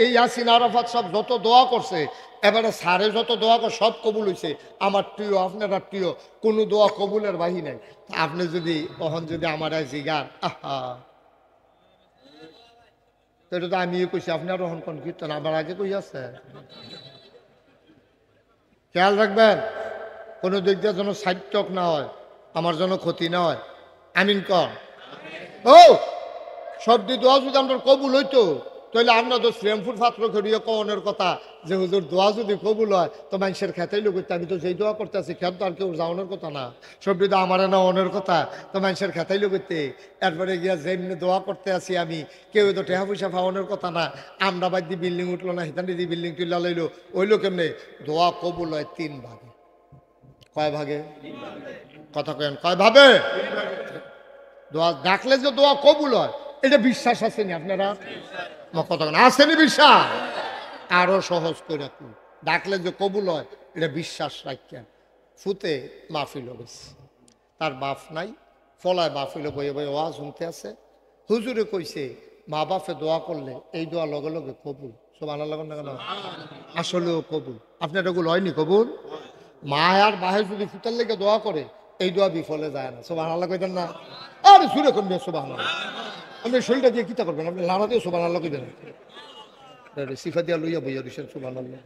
এই ইয়াসিন আরাফাত সব যত দোয়া করছে এবারে সারে যত দোয়া করে সব কবুল হয়েছে আমার প্রিয় আপনারা প্রিয় কোনো দোয়া কবুলের বাহি নাই আপনি যদি তখন যদি আমার জিগান আহা এটা তো আমি কইছি আপনার রহন কোন কীর্তন আমার আগে কই আছে খেয়াল রাখবেন কোনো দিক দিয়ে যেন সাইটক না হয় আমার যেন ক্ষতি না হয় আমিন কর ও সব দিয়ে দোয়া যদি আমরা কবুল হইতো তাহলে আমরা তো শ্রীরামপুর পাত্র করিয়ে কনের কথা যে হুজুর দোয়া যদি কবুল হয় তো মানুষের খেতেই লোক আমি তো যেই দোয়া করতে আছি খেত তো আর কেউ যাওয়ানোর কথা না সব তো আমার না অনের কথা তো মানুষের খেতেই লোকতে এরপরে গিয়া যেমনি দোয়া করতে আছি আমি কেউ তো টেহা পয়সা পাওয়ানোর কথা না আমরা বাদ দিয়ে বিল্ডিং উঠলো না হিতান দিয়ে বিল্ডিং তুলে লইলো ওইলো কেমনে দোয়া কবুল হয় 3 ভাগে কয় ভাগে কথা কেন কয় ভাবে দোয়া ডাকলে যে দোয়া কবুল হয় এটা বিশ্বাস আছে নি আপনারা কথা আসেনি বিশ্বাস আরো সহজ করে রাখুন ডাকলে যে কবুল হয় এটা বিশ্বাস রাখেন ফুতে মাহফিল হয়েছে তার বাপ নাই ফলায় মাহফিলে বয়ে বয়ে ওয়াজ শুনতে আছে হুজুরে কইছে মা বাপে দোয়া করলে এই দোয়া লগে লগে কবুল সব আল্লাহ লাগান না কেন আসলেও কবুল আপনার এগুলো হয়নি কবুল মা আর বাহে যদি ফুটার লেগে দোয়া করে এই দোয়া বিফলে যায় না সব আল্লাহ কইতেন না আরে সুরে করবেন সব আল্লাহ আপনি শরীরটা দিয়ে কিতা করবেন আপনি লাড়া দিয়ে সুবহান আল্লাহ কইবেন সিফা দিয়া লইয়া বইয়া দিছেন সুবহান আল্লাহ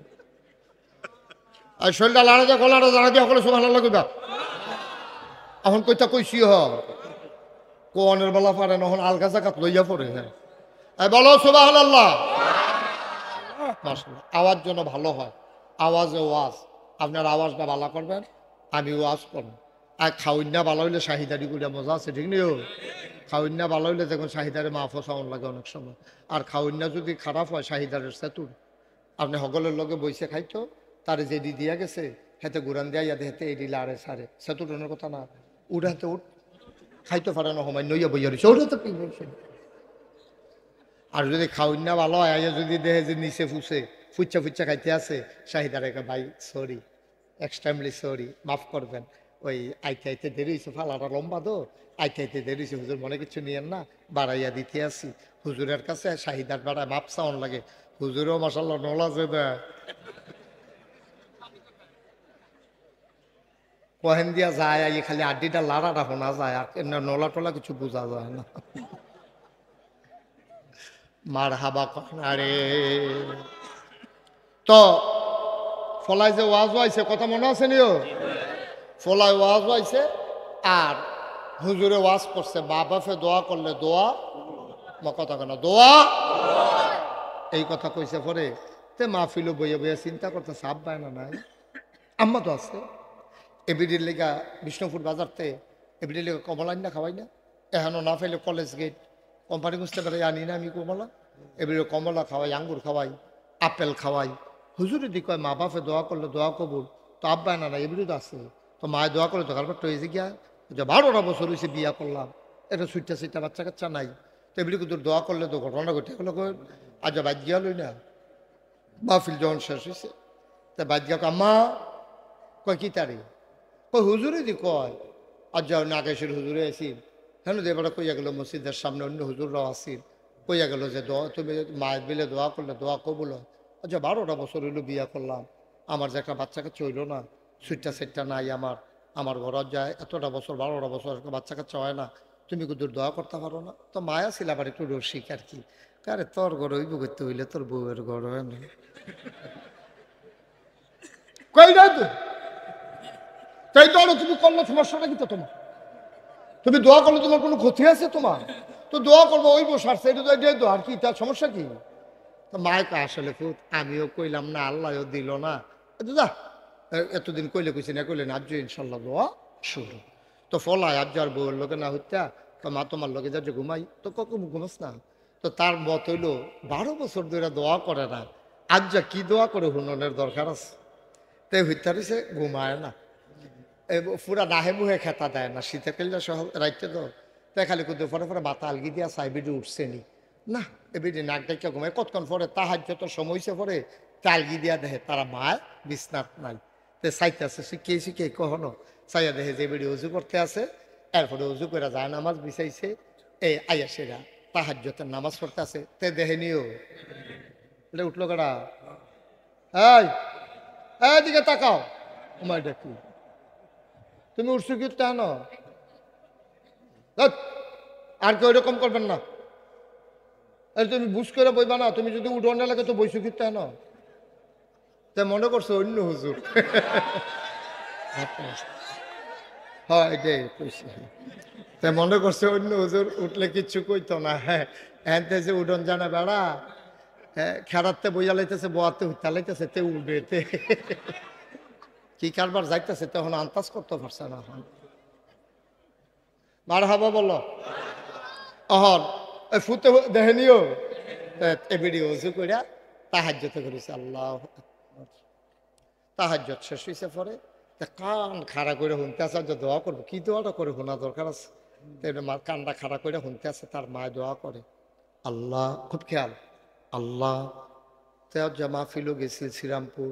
আর শরীরটা লাড়া দিয়ে গলাটা জানা দিয়ে সকলে সুবহানাল্লাহ কইবা। এখন কইতা কইছি কোয়ানের বেলা পারে নহন আলগা জাকাত লইয়া পড়ে। হ্যাঁ বলো সুবহানাল্লাহ। মাশাআল্লাহ। আওয়াজ যেন ভালো হয়, আওয়াজে ওয়াজ। আপনার আওয়াজটা ভালো করবেন, আমি ওয়াজ করব। আর খাউন্না ভালো হইলে শাহিদারি করে মজা আছে, ঠিক নেই? খাউন্না ভালো হইলে দেখুন শাহিদারে মাফও চাউন লাগে অনেক সময়। আর খাউন্না যদি খারাপ হয় শাহিদারের সেতুর আপনি সকলের লগে বইসে খাইতো, তার যেডি দিয়া গেছে হেতে গুরান দিয়া ইয়াদে হেতে এডি লাড়ে সারে সেতুটনের কথা না। উড়ে হাতে উঠ খাইতে পারে না সময় নইয়া বইয়া রয়েছে ওটা তো পিংছে। আর যদি খাউন্না ভালো হয় আইয়া যদি দেহে যে নিচে ফুসে ফুচ্চা ফুচ্চা খাইতে আছে শাহিদার একটা ভাই সরি, এক্সট্রিমলি সরি, মাফ করবেন, ওই আইতে আইতে দেরি হয়েছে, ফালাটা লম্বা তো আইতে আইতে দেরি হয়েছে, হুজুর মনে কিছু নিয়েন না, বাড়াইয়া দিতে আসি। হুজুরের কাছে শাহিদার বাড়ায় মাপ চাউন লাগে, হুজুরও মাসাল্লাহ নলা যে দেয় কহেন দিয়া যায়, এই খালি আড্ডিটা লাড়াটা শোনা যায়, আর নলা টলা কিছু বোঝা যায় না। মার হাবা আরে তো ফলাই যে ওয়াজ হয়েছে কথা মনে আছে নিও, ফলাই ওয়াজ হয়েছে আর হুজুরে ওয়াজ করছে বাবাফে দোয়া করলে দোয়া কথা কেন দোয়া, এই কথা কইছে পরে তে মাহফিলও বইয়ে বইয়ে চিন্তা করতে সাপ পায় না নাই। আম্মা তো আছে এবিডির লেগা বিষ্ণুপুর বাজারতে এবিডির লেগা কমলা না খাওয়াই না, এখনো না ফেলে কলেজ গেট কোম্পানি বুঝতে পারে আনি না আমি কমলা, এবিডি কমলা খাওয়াই, আঙ্গুর খাওয়াই, আপেল খাওয়াই। হুজুরে দি কয় মা বাপে দোয়া করলে দোয়া কবুল, তো আব্বা না এবিডি তো আছে, তো মায়ে দোয়া করলে তো কারবার তো হয়েছে গিয়া যে 12টা বছর হয়েছে বিয়া করলাম, এটা সুইটা সুইটা বাচ্চা কাচ্চা নাই, তো এবিডি তোর দোয়া করলে তো ঘটনা ঘটে গেলো। আজ বাদ গিয়া লই না মাহফিল যখন শেষ হয়েছে তা বাদ গিয়া আম্মা কয় কি তারি কই হুজুরে দি কয় আজ যাও নাগেশের হুজুরে আসিল, হ্যাঁ এবারে কইয়া গেল মসজিদের সামনে অন্য হুজুররাও আসিল, কইয়া গেল যে দোয়া তুমি মায়ের বিলে দোয়া করলে দোয়া কবুল হয়। আচ্ছা 12টা বছর হইলো বিয়া করলাম, আমার যে একটা বাচ্চা কাচ্চা হইলো না, সুইটটা সেটটা নাই আমার ঘরত যায় এতটা বছর 12টা বছর বাচ্চা কাচ্চা হয় না, তুমি কুদুর দোয়া করতে পারো না? তো মায়া ছিল আবার একটু রসিক আর কি, কারে তোর ঘর হইব করতে হইলে তোর বউয়ের ঘর হয় না কই না তো তাই তো তুমি করলে সমস্যাটা কি তো তোমার, তুমি দোয়া করলে তোমার কোনো ক্ষতি আছে তোমার? তো দোয়া করবো ওই বসার সেটা তো আর কি, তার সমস্যা কি? তো মায়কে আসলে খুব আমিও কইলাম না, আল্লাহও দিল না, যা এতদিন কইলে কইছি না কইলে না, আজ ইনশাল্লাহ দোয়া শুরু। তো ফলায় আজ আর বউয়ের লোকে না হত্যা, তো মা তোমার লোকে যা ঘুমাই, তো কখন ঘুমাস না? তো তার মত হইলো 12 বছর ধরে দোয়া করে না, আজ যা কি দোয়া করে হুননের দরকার আছে, তাই হত্যা রয়েছে ঘুমায় না, পুরা নাহে মুহে খেতা দেয় না, শীতে কেললে সহ রাইতে তো তাই খালি কুদে পরে পরে মাথা আলগি দিয়া সাইবিডি উঠছে নি না, এবিডি নাক ডাকিয়া ঘুমায়, কতক্ষণ পরে তাহার যত সময় হয়েছে পরে তালগি দিয়া দেখে তারা মায় বিছনাথ নাই, তো চাইতে আছে শিখিয়ে শিখিয়ে কখনো চাইয়া দেখে যে এবিডি উজু করতে আছে, এরপরে উজু করে যায় নামাজ বিছাইছে, এই আয়াসেরা তাহার যত নামাজ পড়তে আছে, তে দেখে নিও এটা উঠলো কারা, এই এদিকে তাকাও, তোমার ডাকি তুমি উঠছো কি কেন? আর কেউ এরকম করবেন না, তুমি বুঝ করে বইবা না, তুমি যদি উঠো না লাগে তো বইছো কি কেন? তা মনে করছো অন্য হুজুর হ্যাঁ এটাই কইছি, তা মনে করছে অন্য হুজুর উঠলে কিচ্ছু কইতো না। হ্যাঁ হ্যাঁতে যে উঠন জানা বেড়া, হ্যাঁ খেরাতে বইয়া লাইতেছে, বোয়াতে উঠতে লাইতেছে, তে উঠবে কি কারবার যাইতেছে তখন আন্দাজ করতে পারছে না। মার হাবা বলো অহর ফুতে দেখে নিও এবিডি উজু কইরা তাহাজ্জুদ করেছে, আল্লাহ তাহাজ্জুদ শেষ হয়েছে পরে কান খাড়া করে শুনতে আছে, যে দোয়া করবো কি দোয়াটা করে শোনা দরকার আছে, কানটা খাড়া করে শুনতে আছে, তার মায় দোয়া করে আল্লাহ, খুব খেয়াল আল্লাহ তে মাহফিলও গেছিল শ্রীরামপুর,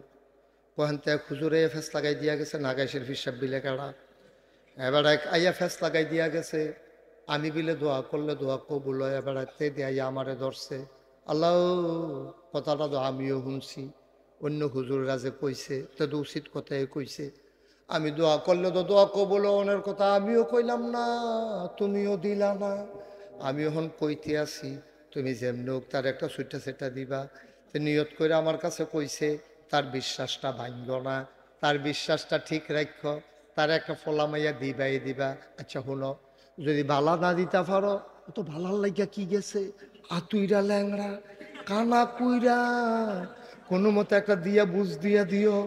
ওখান থেকে খুজুরে ফেস লাগাই দিয়া গেছে, নাগাইশের ফিসাব বিলে কাড়া, এবার এক আইয়া ফেস লাগাই দিয়া গেছে, আমি বিলে দোয়া করলে দোয়া কবুল হয়, এবার তে দিয়ে আমারে ধরছে, আল্লাহ কথাটা তো আমিও শুনছি, অন্য হুজুররা যে কইছে তো উচিত কথাই কইছে, আমি দোয়া করলে তো দোয়া কবুল অনের কথা আমিও কইলাম না, তুমিও দিলা না, আমি এখন কইতে আছি, তুমি যেমনি হোক তার একটা সুইটা সেটা দিবা, তো নিয়ত করে আমার কাছে কইছে, তার বিশ্বাসটা ভাঙল না, তার বিশ্বাসটা ঠিক রাখো, তার একটা ফলা মাইয়া দিবা। আচ্ছা শুনো, যদি বালা না দিতে পারো তো ভালার লাগিয়া কি গেছে, আতুইরা ল্যাংড়া কানা কুইরা কোনো মতে একটা দিয়া বুঝ দিয়া দিও,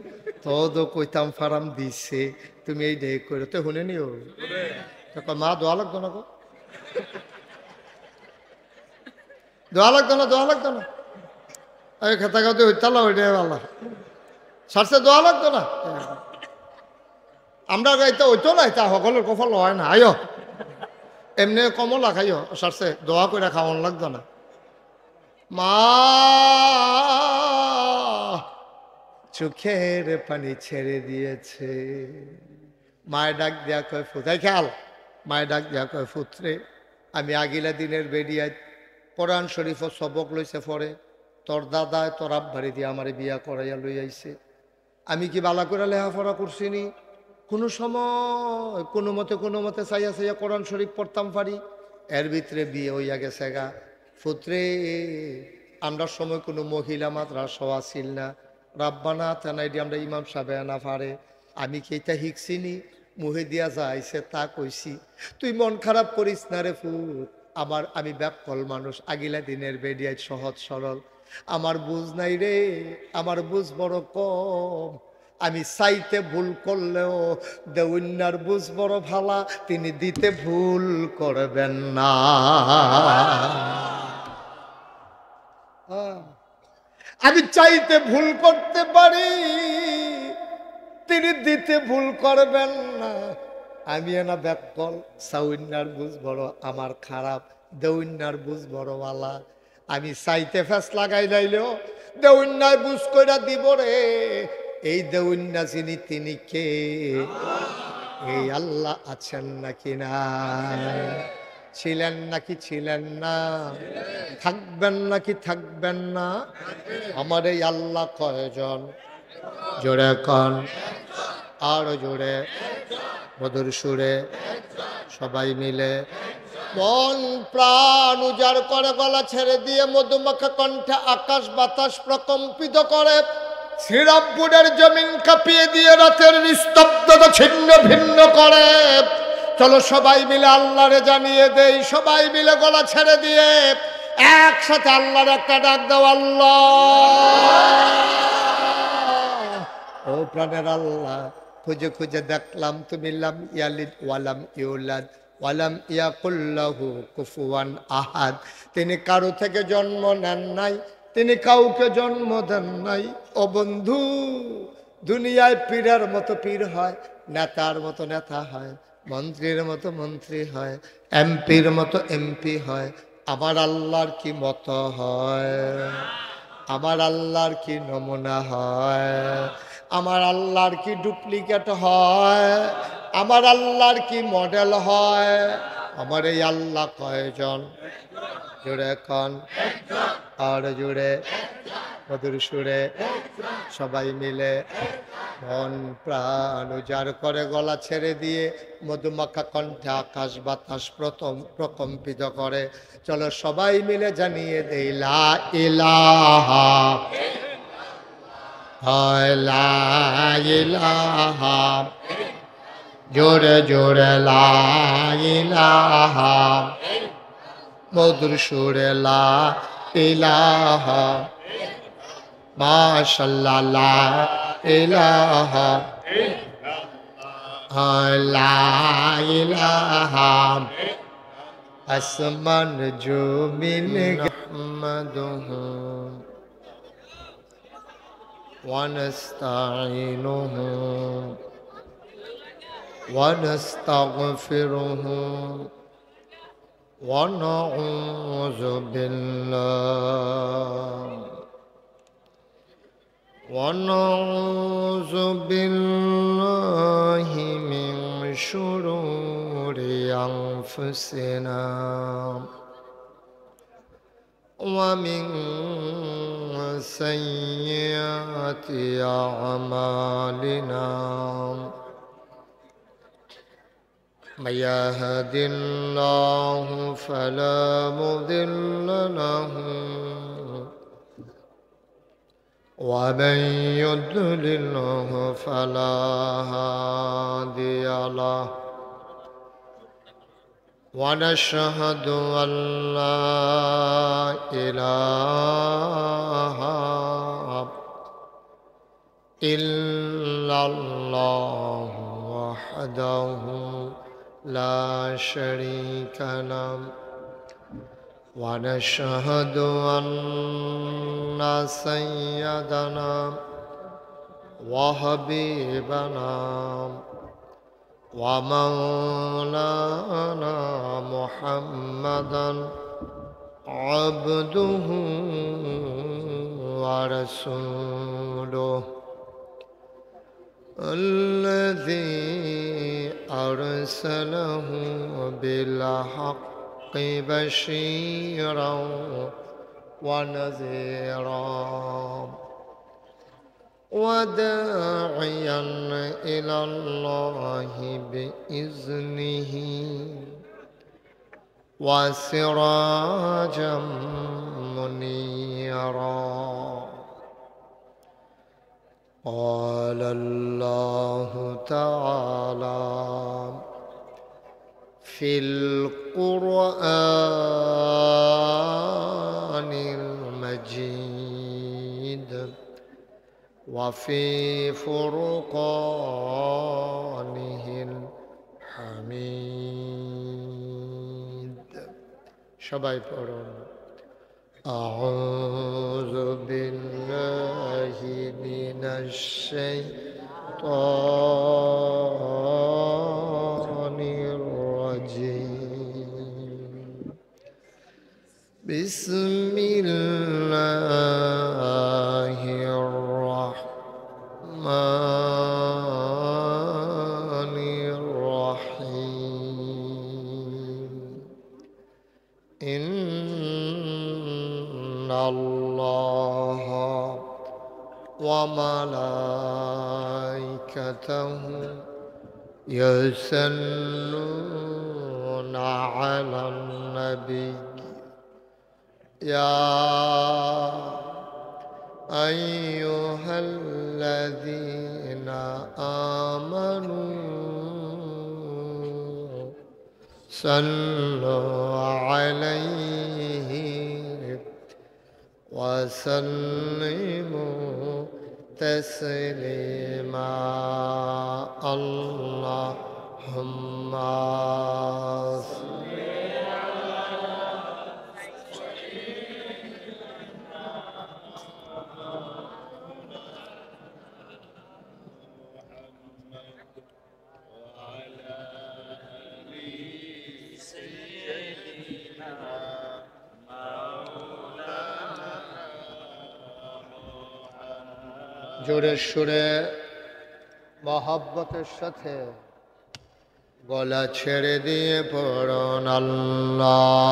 তো কইতাম ফারাম দিছে, তুমি এই ডে করে তো শুনে নিও। মা দোয়া লাগতো না গো, দোয়া লাগতো না ওই খেতা খাতে হইতালা ওইটাই ভালো সারছে, দোয়া লাগতো না। আমরা গাইতে ওইতো না, তা সকলের কফল হয় না। আয়ো এমনি কমলা খাইও সারছে, দোয়া করে খাওয়ান লাগতো না। মা চোখের পানি ছেড়ে দিয়েছে। মায়ের ডাক দেয়া কয় ফুতাই খেয়াল, মায়ের ডাক দেয়া কয় ফুতরে, আমি আগিলা দিনের বেরিয়ায় কোরআন শরীফ সবক লইছে পরে, তোর দাদায় তোর আব্বারি দিয়ে আমার বিয়া করাইয়া লই আইছে। আমি কি বালা করে লেখাপড়া করছিনি? কোনো সময় কোনো মতে চাইয়া কোরআন শরীফ পড়তাম পারি, এর ভিতরে বিয়ে হইয়া গেছে গা। ফুত্রে আমরা সময় কোনো মহিলা মাদ্রাসা আসিল না, রাব্বানা তেনাইডি আমরা ইমাম সাহেব না পারে। আমি কি এটা শিখছিনি? মুহে দিয়া যাইছে তা কইছি। তুই মন খারাপ করিস না রে ফুত, আমি ব্যাকল মানুষ, আগিলা দিনের বেডিয়ায় সহজ সরল, আমার বুঝ নাই রে, আমার বুঝ বড় কম। আমি চাইতে ভুল করলেও দেউন্যার বুঝ বড় ভালা, তিনি দিতে ভুল করবেন না। আমি চাইতে ভুল করতে পারি, তিনি দিতে ভুল করবেন না। আমি না ব্যাকল, সাউন্যার বুঝ বড় আমার খারাপ, দেউন্যার বুঝ বড় ভালা। আমি চাইতে ফেস লাগাই লাইলেও দেউন্যায় বুঝ কইরা দিব রে। এই দেউন্যা যিনি তিনি কে? এই আল্লাহ আছেন নাকি না? ছিলেন নাকি ছিলেন না? থাকবেন নাকি থাকবেন না? আমার এই আল্লাহ কয়জন? জোরে কন, আর জোরে, মধুর সুরে সবাই মিলে মন প্রাণ উজাড় করে গলা ছেড়ে দিয়ে মধুমাখা কণ্ঠে আকাশ বাতাস প্রকম্পিত করে, শ্রীরামপুরের জমিন কাঁপিয়ে দিয়ে রাতের নিস্তব্ধতা ছিন্ন ভিন্ন করে। চলো সবাই মিলে আল্লাহরে জানিয়ে দেই, সবাই মিলে গলা ছেড়ে দিয়ে একসাথে আল্লাহর একটা ডাক দাও, আল্লাহ। ও প্রাণের আল্লাহ, খুঁজে খুঁজে দেখলাম তুমি লাম ইয়ালিদ ওয়ালাম ইউলাদ ওয়ালাম ইয়াকুল্লাহু কুফুয়ান আহাদ। তিনি কারো থেকে জন্ম নেন নাই, তিনি কাউকে জন্ম দেন নাই। ও বন্ধু, দুনিয়ায় পীরের মতো পীর হয়, নেতার মতো নেতা হয়, মন্ত্রীর মতো মন্ত্রী হয়, এমপির মতো এমপি হয়। আমার আল্লাহর কি মতো হয়? আমার আল্লাহর কি নমুনা হয়? আমার আল্লাহর কি ডুপ্লিকেট হয়? আমার আল্লাহর কি মডেল হয়? আমার এই আল্লাহ কয়জন? জোরে কন, আর জোরে, মধুর সুরে সবাই মিলে মন প্রাণ উজাড় করে গলা ছেড়ে দিয়ে মধুমাখা কণ্ঠে আকাশ বাতাস প্রকম্পিত করে। চলো সবাই মিলে জানিয়ে দেই লা ইলাহা লা ইলাহা, জোরে জোরে লা ইলাহা, মধুর সুরে লা ইলাহা, মাশাআল্লাহ লা ইলাহা লা ইলাহা, আসমান জমিন গাহমাদুহু ওয়া নাস্তাঈনুহু ওয়া নাস্তাগফিরুহু ওয়া নাউযু বিল্লাহ ونعوذ بالله من شرور أنفسنا ومن سيئات أعمالنا من يهد الله فلا مضل له ومن يضلله فلا هادي له ونشهد أن لا إله إلا الله وحده لا شريك له ونشهد أن سيدنا وحبيبنا ومولانا محمدا عبده ورسوله الذي أرسله بالحق بشيرا ونذيرا وداعيا إلى الله بإذنه وسراجا منيرا قال الله تعالى في القرآن المجيد وفي فرقانه الحميد সবাই পড়ুন أعوذ بالله من الشيطان الرجيم بسم الله الرحمن الرحيم إن الله وملائكته يصلون على النبي يا أيها الذين آمنوا صلوا عليه وسلموا تسليما اللهم জোরে সুরে মহব্বতের সাথে গলা ছেড়ে দিয়ে পড়ুন আল্লাহুম্মা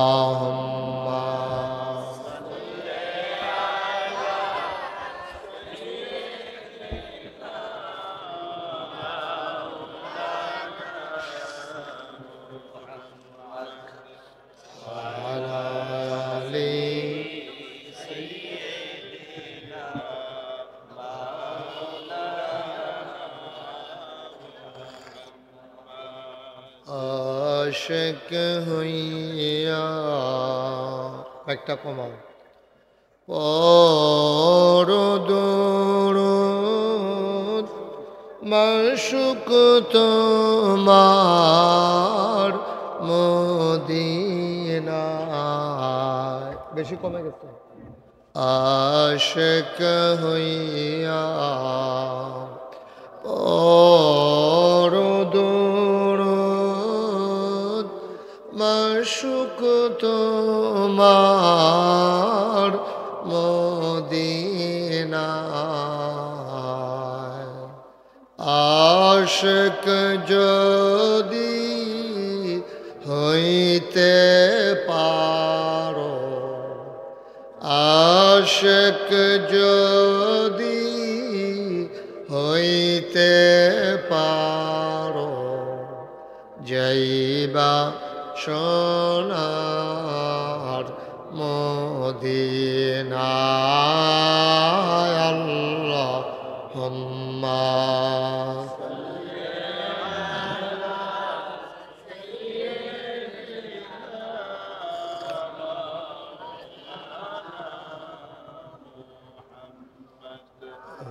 আশিক হইয়া একটা কমাও পরদুরুদ মাশুক তোমার মদিনায় বেশি কমে গেছে আশিক হইয়া পরদুরুদ মাশুক তোমার মদিনায় আশিক যদি হইতে পারো আশিক যদি হইতে পারো যাইবা সোনার মদিনায়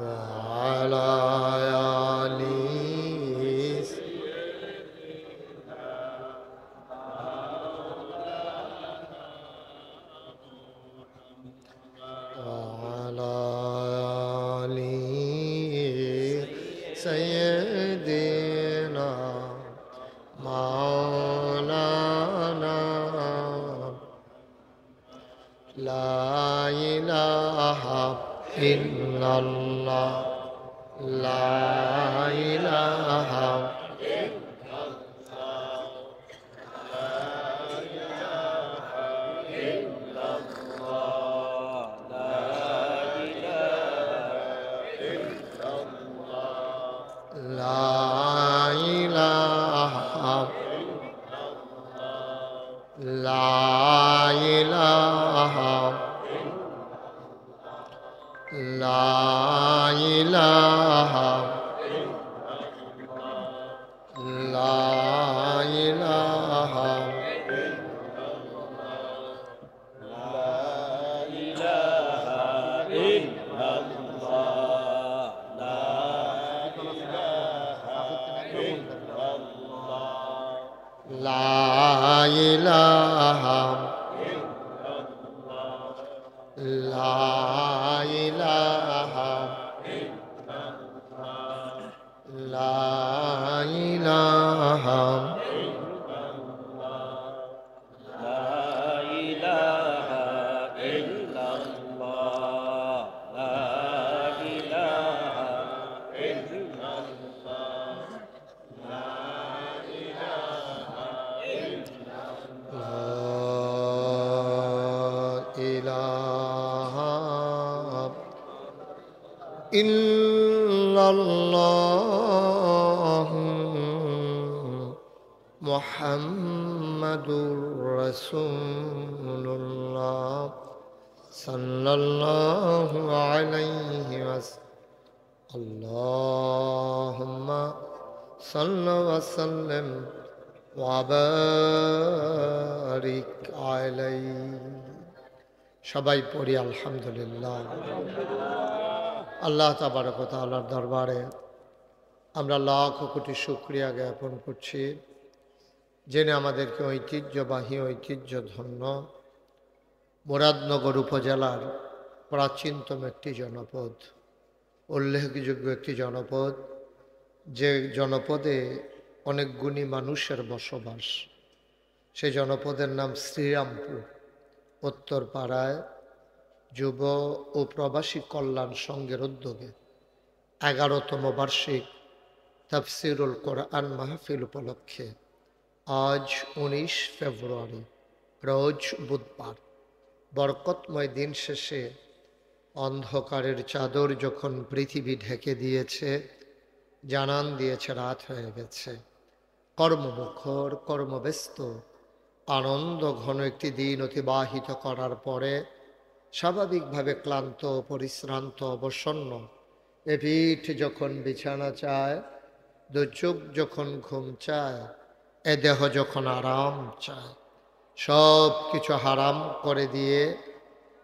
وعلى آل وعلى آل سيدنا مولانا لا إله إلا الله لا إله لا إله لا إله لا إله لا إله لا إله لا إله لا إله إلا الله محمد رسول الله صلى الله عليه وسلم اللهم صل وسلم وبارك عليه সবাই পড়ি আলহামদুলিল্লাহ। আল্লাহ তাবারক ওয়া তাআলার দরবারে আমরা লাখ কোটি শুকরিয়া জ্ঞাপন করছি, যিনি আমাদেরকে ঐতিহ্যধন্য মুরাদনগর উপজেলার প্রাচীনতম একটি জনপদ, উল্লেখযোগ্য একটি জনপদ, যে জনপদে অনেক গুণী মানুষের বসবাস। সেই জনপদের নাম শ্রীরামপুর। উত্তরপাড়ায় যুব ও প্রবাসী কল্যাণ সংঘের উদ্যোগে 11তম বার্ষিক তাফসিরুল কোরআন মাহফিল উপলক্ষে আজ 19 ফেব্রুয়ারি রোজ বুধবার বরকতময় দিন শেষে অন্ধকারের চাদর যখন পৃথিবী ঢেকে দিয়েছে, জানান দিয়েছে রাত হয়ে গেছে, কর্মমুখর কর্মব্যস্ত আনন্দ ঘন একটি দিন অতিবাহিত করার পরে স্বাভাবিকভাবে ক্লান্ত পরিশ্রান্ত অবসন্ন এ পিঠ যখন বিছানা চায়, দু চোখ যখন ঘুম চায়, এ দেহ যখন আরাম চায়, সব কিছু হারাম করে দিয়ে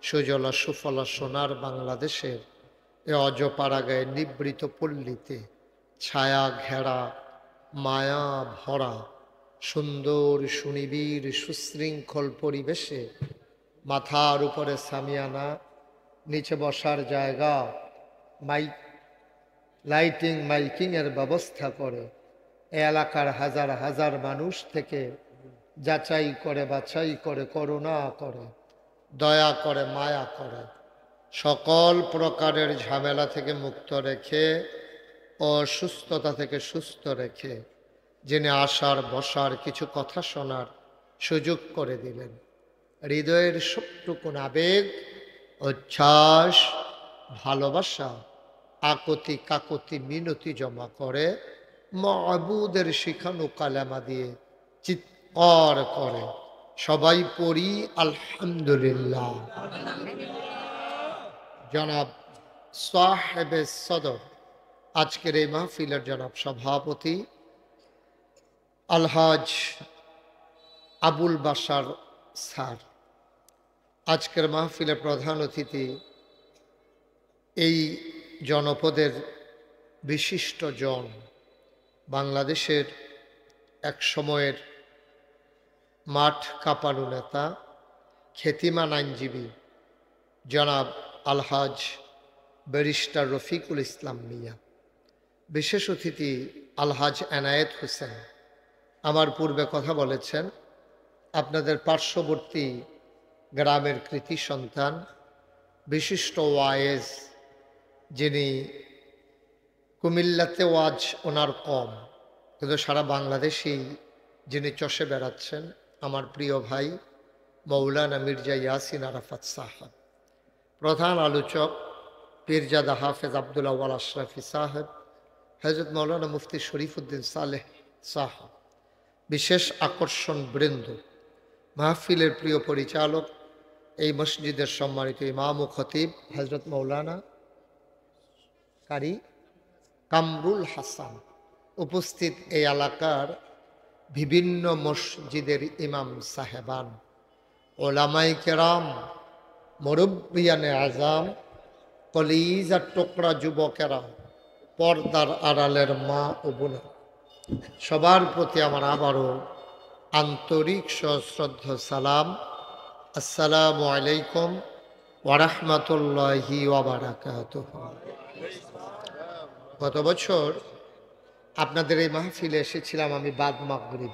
সুজলা সুফলা সোনার বাংলাদেশের এ অজপাড়াগায় নিবৃত পল্লীতে ছায়া ঘেরা মায়া ভরা সুন্দর সুনিবিড় সুশৃঙ্খল পরিবেশে মাথার উপরে সামিয়ানা, নিচে বসার জায়গা, মাইকিংয়ের ব্যবস্থা করে এ এলাকার হাজার হাজার মানুষ থেকে যাচাই করে বাছাই করে করুণা করে দয়া করে মায়া করে সকল প্রকারের ঝামেলা থেকে মুক্ত রেখে অসুস্থতা থেকে সুস্থ রেখে যিনি আসার বসার কিছু কথা শোনার সুযোগ করে দিলেন, হৃদয়ের সবটুকুন আবেগ উচ্ছ্বাস ভালোবাসা আকতি কাকতি মিনতি জমা করে মাবুদের শিখানো কালেমা দিয়ে চিৎকার করে সবাই পড়ি আলহামদুলিল্লাহ। জনাব সাহেবে সদর আজকের এই মাহফিলের জনাব সভাপতি আলহাজ আবুল বাশার স্যার, আজকের মাহফিলের প্রধান অতিথি এই জনপদের বিশিষ্ট জন, বাংলাদেশের এক সময়ের মাঠ কাঁপানো নেতা, খ্যাতিমান আইনজীবী জনাব আলহাজ ব্যারিস্টার রফিকুল ইসলাম মিয়া। বিশেষ অতিথি আলহাজ এনায়েত হোসেন আমার পূর্বে কথা বলেছেন। আপনাদের পার্শ্ববর্তী গ্রামের কৃতি সন্তান, বিশিষ্ট ওয়ায়েজ, যিনি কুমিল্লাতে ওয়াজ ওনার কম, কিন্তু সারা বাংলাদেশেই যিনি চষে বেড়াচ্ছেন, আমার প্রিয় ভাই মৌলানা মির্জা ইয়াসিন আরাফাত সাহেব। প্রধান আলোচক পীরজাদা হাফেজ আব্দুল আউয়াল আশরাফি সাহেব, হযরত মৌলানা মুফতি শরীফউদ্দিন সালেহ সাহেব। বিশেষ আকর্ষণ বৃন্দ, মাহফিলের প্রিয় পরিচালক, এই মসজিদের সম্মানিত ইমাম ও খতিব হযরত মৌলানা কারি কামরুল হাসান, উপস্থিত এই এলাকার বিভিন্ন মসজিদের ইমাম সাহেবান, ওলামাই কেরাম, মুরব্বিয়ানে আজাম, কলিজার টুকরা যুবকেরা, পর্দার আড়ালের মা ও বোন, সবার প্রতি আমার আবারও আন্তরিক সশ্রদ্ধ সালাম। আসসালামু আলাইকুম ওয়া রাহমাতুল্লাহি ওয়া বারাকাতুহু। গত বছর আপনাদের এই মাহফিলে এসেছিলাম আমি বাদ মাগরিব।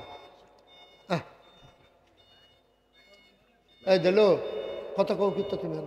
এই দিল কত কৌকিত তুমি